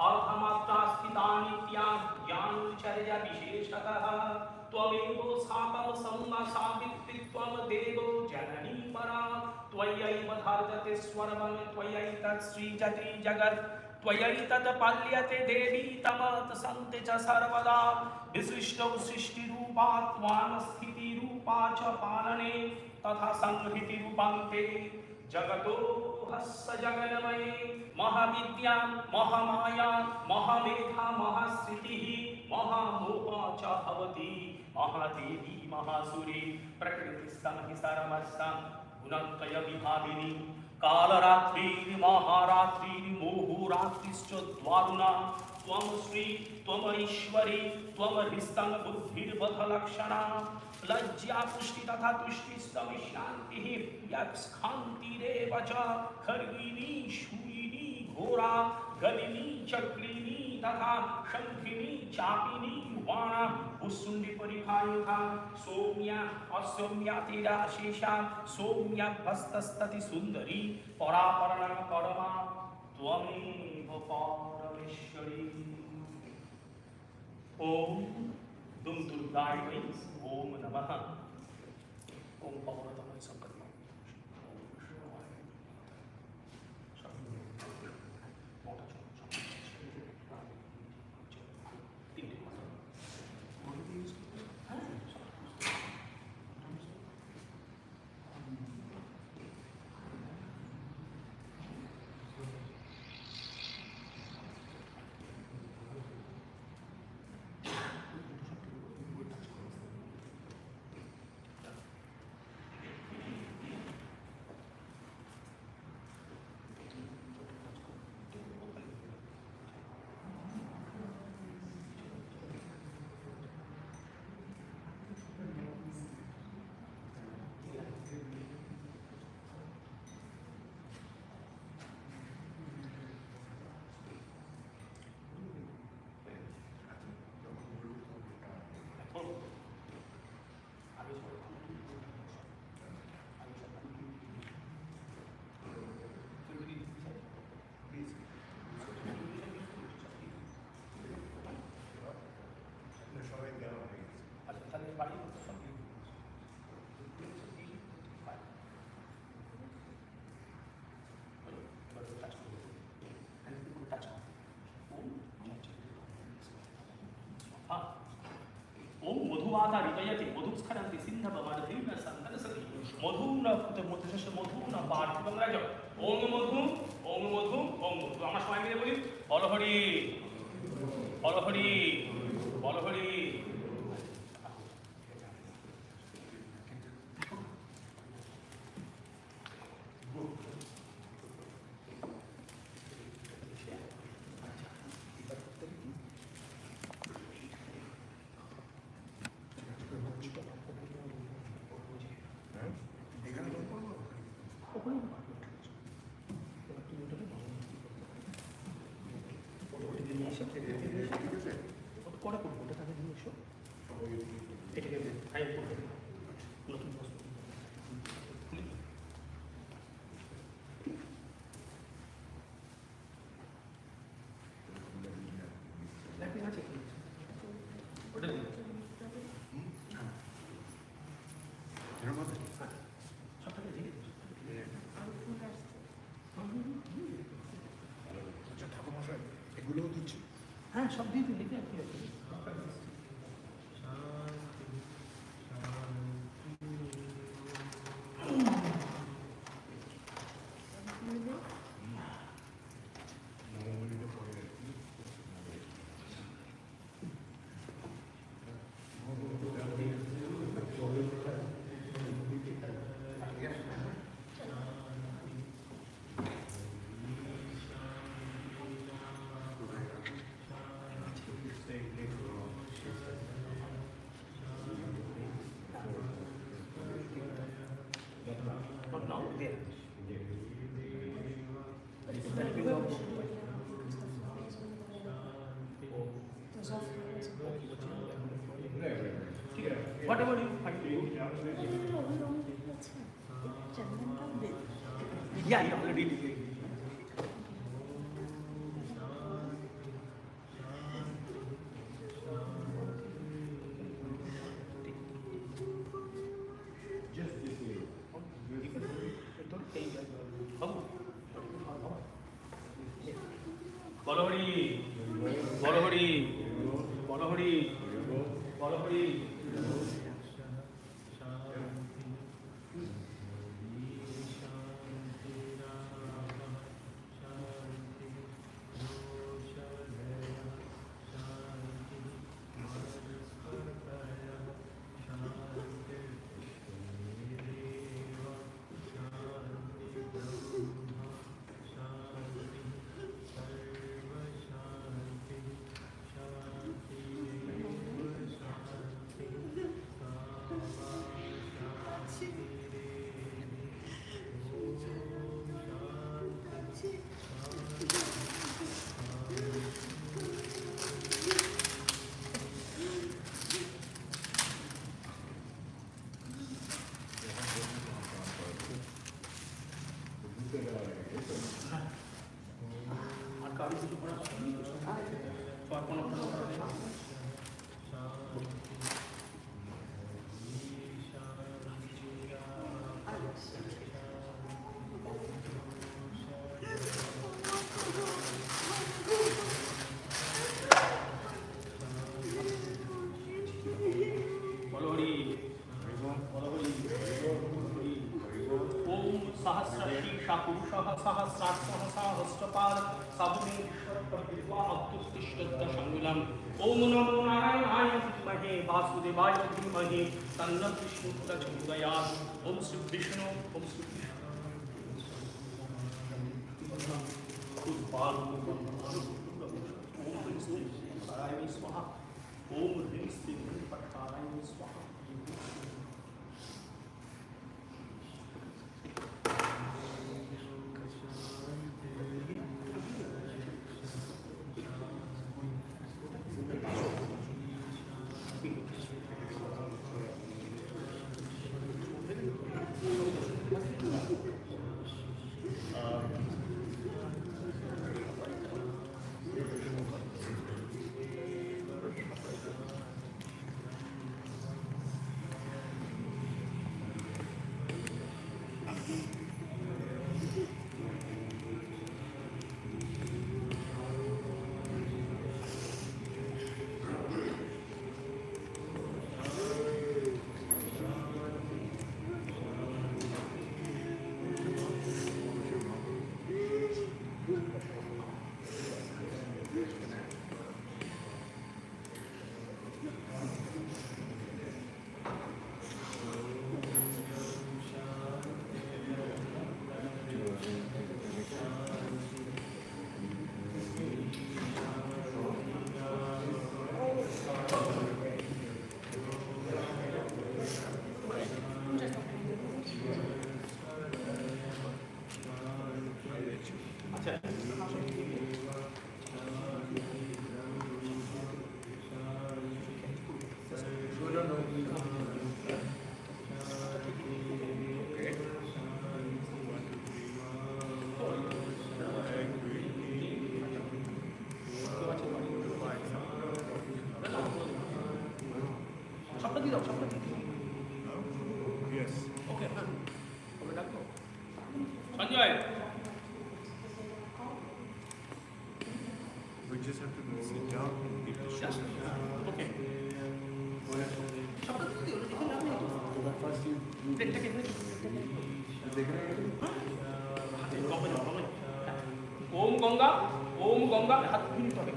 अर्थमात्रा स्थिता नित्या ज्ञानचर्या विशेषतः त्वमेव साकं संगा सावित्री त्वं देवो जननी परा त्वयैव धार्यते सर्वं त्वयैतत् सृजति जगत् त्वयैतत् पाल्यते देवी तमत् सन्ति च सर्वदा विशिष्टौ सृष्टिरूपा त्वां स्थितिरूपा च पालने तथा संहृतिरूपान्ते जगतो हस्य जगन्मये महाविद्या महामाया महामेधा महाश्रुतिः महामोहा च भवति महादेवी महासुरी प्रकृतिस्थं हि सर्वस्तं गुणत्रय विभागिनी कालरात्रिर्महारात्रिर्मोहोरात्रिश्च द्वारुणा त्वं श्री त्वं ईश्वरी त्वं हृस्तं बुद्धिर्बधलक्षणा लज्जा पुष्टि तथा तुष्टिस्तव शान्तिः यत्स्खान्तिरेव च खर्गिणी शूलिनी घोरा गलिनी चक्रिणी तथा शंखिनी चापिनी वाणा भुसुण्डी परिखायुधा सौम्या असौम्यातिराशेषा सौम्या भस्तस्तति सुन्दरी परापरणा परमा त्वमेव परमेश्वरी। ओम दुम दुर्गाय वै ओम नमः। ओम पवनतमय संकल्प ओम मधुवाता ऋतयति मधुस्खलन्ति सिन्धवमर्धेन सन्तरसति मधुन মধ্যে মধুন পার্থিবং রাজ ওম মধু ওম মধু ওম মধু। আমরা সবাই মিলে বলি বল হরি বল হরি বল হরি। এগুলোও দিচ্ছি। হ্যাঁ সব দিয়ে দিন লিখে whatever you find. Yeah, you already did. বলহরি বলহরি বলহরি বলহরি আর কারো কিছু করা কোনো বলহরি বলহরি ওম সহস্রশীর্ষা পুরুষः সহস্রাক্ষः সহস্রপাদ সাবুমেশ্বরবিদ্বা অত্যুৎকৃষ্টদশাঙ্গুলম ওম নমো নারায়ণায় বিদ্মহে বাসুদেবায় ধীমহি তন্নঃ বিষ্ণুঃ প্রচোদয়াৎ ওম শ্রী বিষ্ণু ওম শ্রী ओम ह्रीं श्री पटकाराय स्वाहा। Yes. Okay. Sanjay. We just have to sit down and give the shot. Okay. First you ओम गंगा हाथ मिलते হবে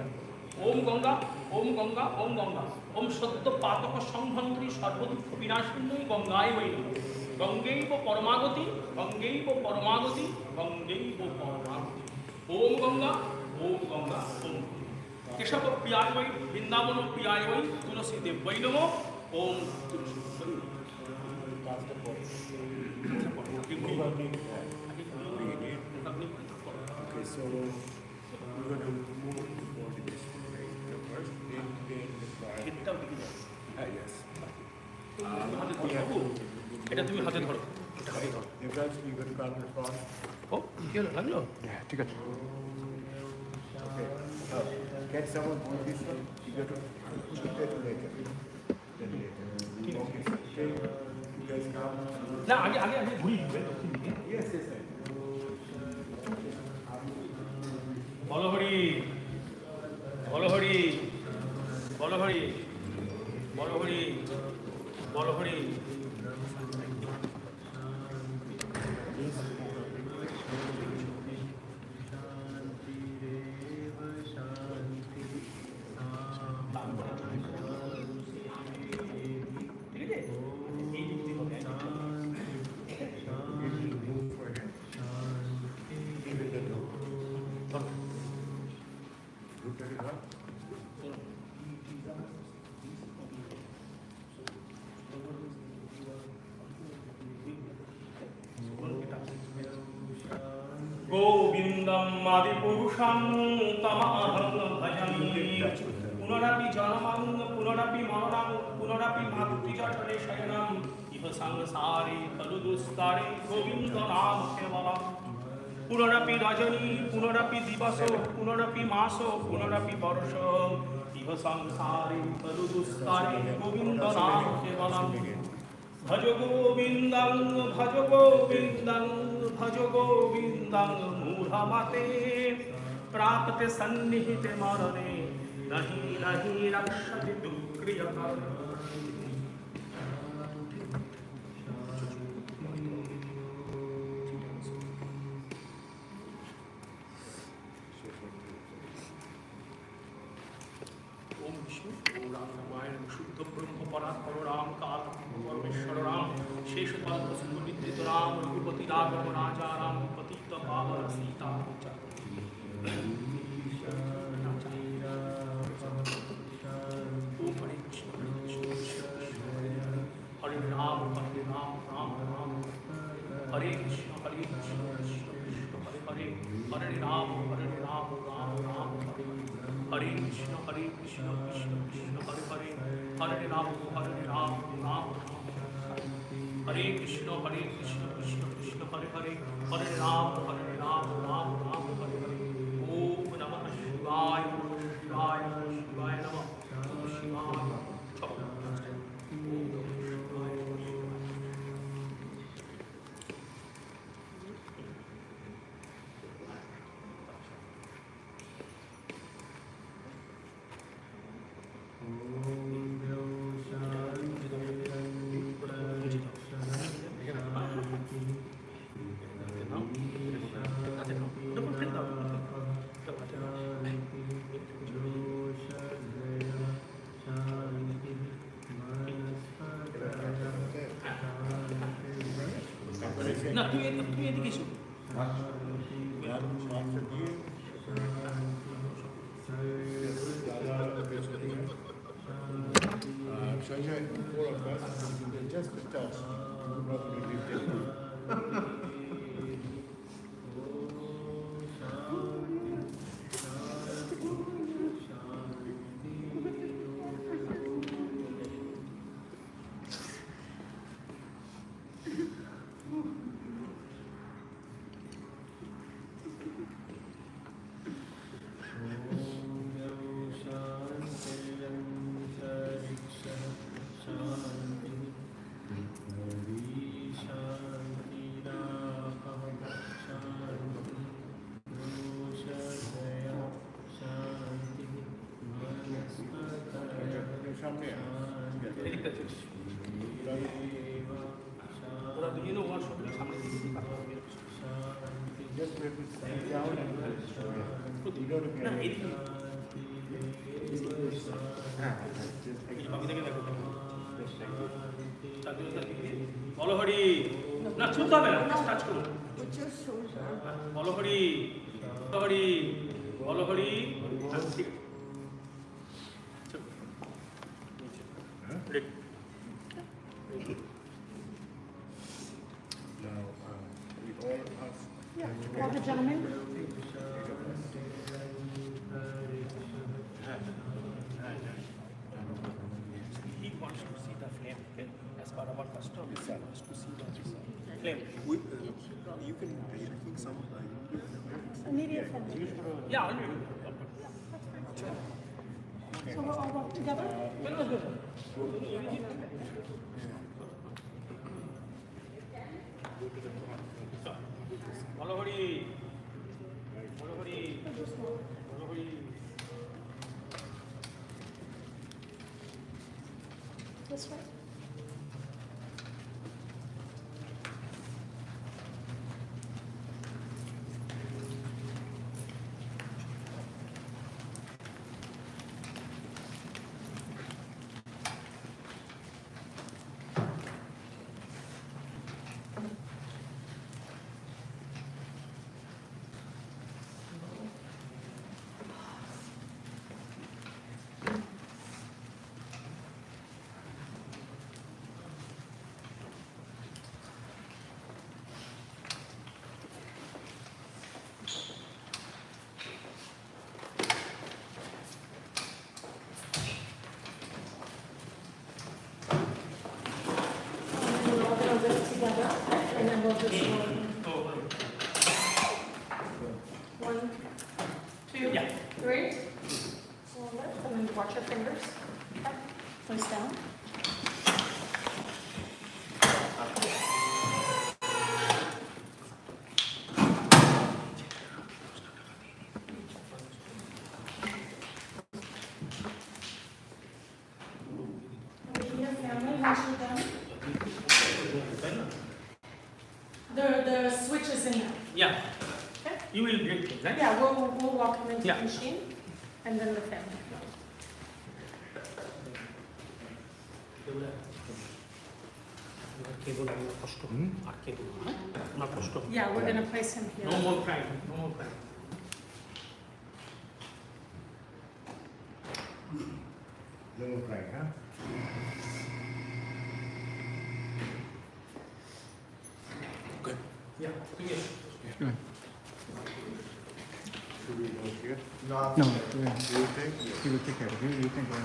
ओम गंगा ओम गंगा ओम गंगा ओम सत्य पातक संहंत्री सर्वदुख विनाशिनी गंगाय वै गंगैव परमागति गंगैव परमागति गंगैव परमागति ओम गंगा ओम केशव प्रियाय वै वृंदावन प्रियाय वै तुलसी देव वै नमो ओम तुलसी Okay, so we're going to move forward in this way. First, then the yes. এটা তুমি হাতে ধরো এটা হাতে ধরো Devraj, you're going to grab the front. ও কি হলো লাগলো Yeah, ঠিক আছে. Okay. Get someone on this one. You got to keep that later. Then later. Okay. Okay. You guys come. না আগে আগে আগে ঘুরিয়ে দিবে Yes, yes, sir. বলো হরি বলহরি বলহরি বলহরি বলহরি गोविन्दम् आदिपुरुषं तमहं भजामि पुनरपि जन्मं पुनरपि मरणं पुनरपि मातृजठरे शयनम् इह संसारे खलु दुस्तारे गोविन्द नाम केवलम् पुनरपि रजनी पुनरपि दिवस पुनरपि मास पुनरपि वर्ष इह संसारे खलु दुस्तारे गोविन्द नाम केवलम् भज गोविन्दं भज गोविन्दं भज गोविन्दं मूढमते प्राप्ते सन्निहिते मरणे नहि नहि रक्षति दुःक्रियकः ओम विष्णु ओम राम रामायण शुद्ध ब्रह्म परात्पर राम काल परमेश्वर राम शेष पाल सुविदित राम रघुपति राघव राजा राम पतित पावन सीता हरे राम राम राम हरे कृष्ण कृष्ण कृष्ण हरे हरे हरे राम राम राम हरे कृष्ण कृष्ण कृष्ण हरे हरे हरे राम राम हरे कृष्ण कृष्ण कृष्ण हरे हरे हरे राम राम हरे हरे ओम नमः शिवाय शिवाय शिवाय नमः ओम शिवाय না তুই এদিকে এসো Sanjay, four of us, just a touch. Probably we take ওরা দুজনে ওয়ার সঙ্গে সামনে দিকে কথা বলবে just let it sit down and you don't get না এদিকে বলো হরি না চলতে হবে না স্টার্ট করুন বলো হরি হরি বলো হরি ঠিক আছে Now, we all ask. All the gentlemen. He wants to see the flame, okay? As per our custom, he wants to see the flame. You can bring some. Immediate family. Yeah, already. So we'll all walk together? বলো হরি বলো হরি বলো Hari This way. And we're all gonna lift together, and then we'll just one, two, Yeah. three. We'll lift, and then watch your fingers. Okay. Place down. Your family, once you're done. The switch is in there. Yeah. Okay. You will bring it, right? Yeah, we'll walk him into Yeah. the machine, and then the family. Yeah, we're gonna place him here. No more crying, no more crying. No more crying, huh? Yeah, clear. Should we go here? No, You will take? he will take care of you. You can go.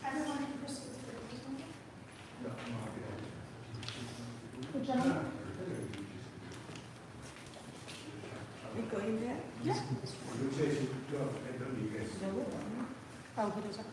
Everyone can proceed to the gentleman? We go in there? Yeah. Oh, he doesn't.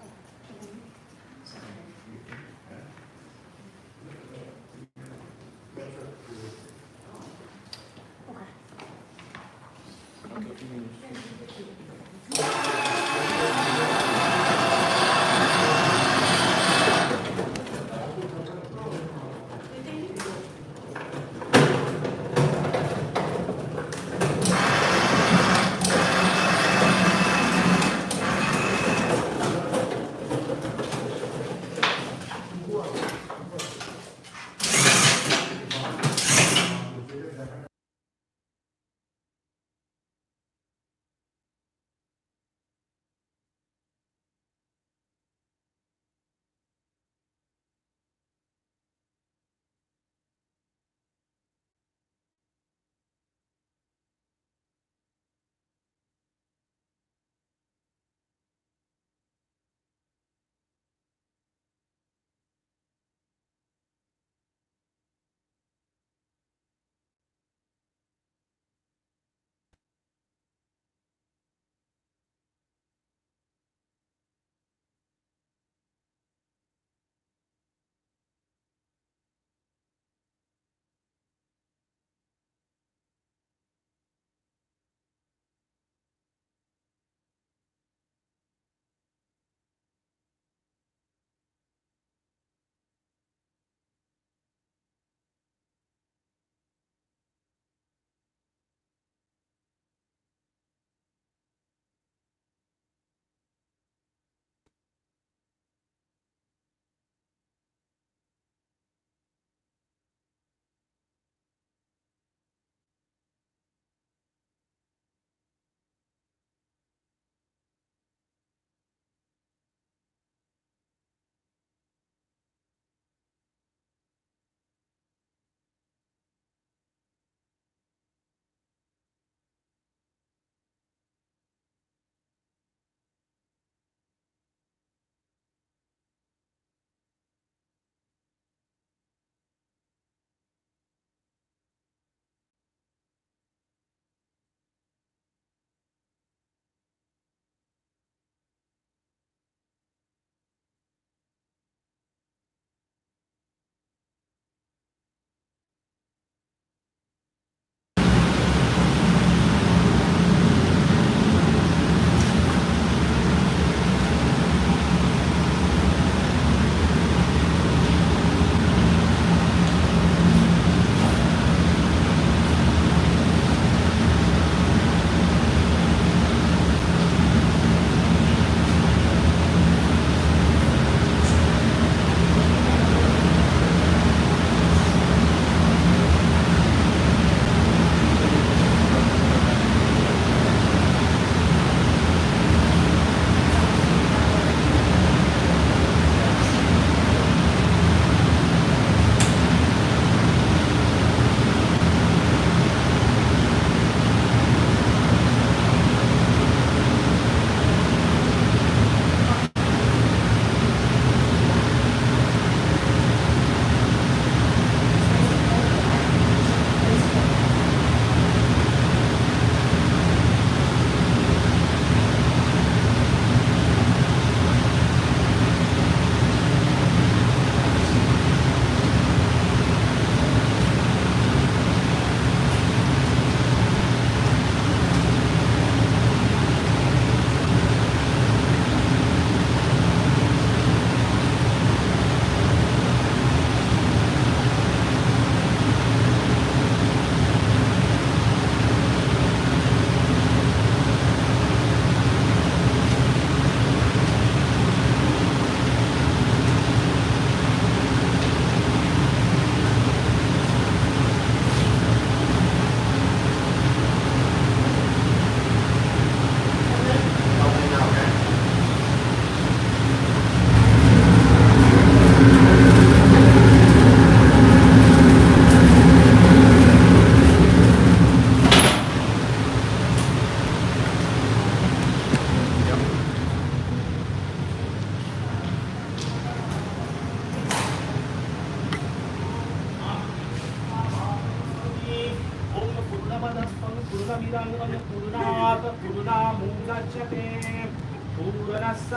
জীবনস্য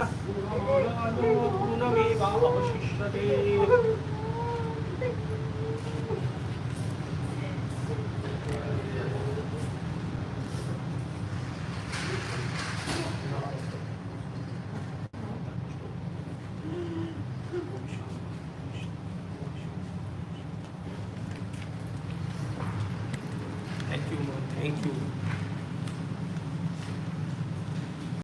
পূর্ণমেব অবশিষ্যতে। Thank you, Thank you.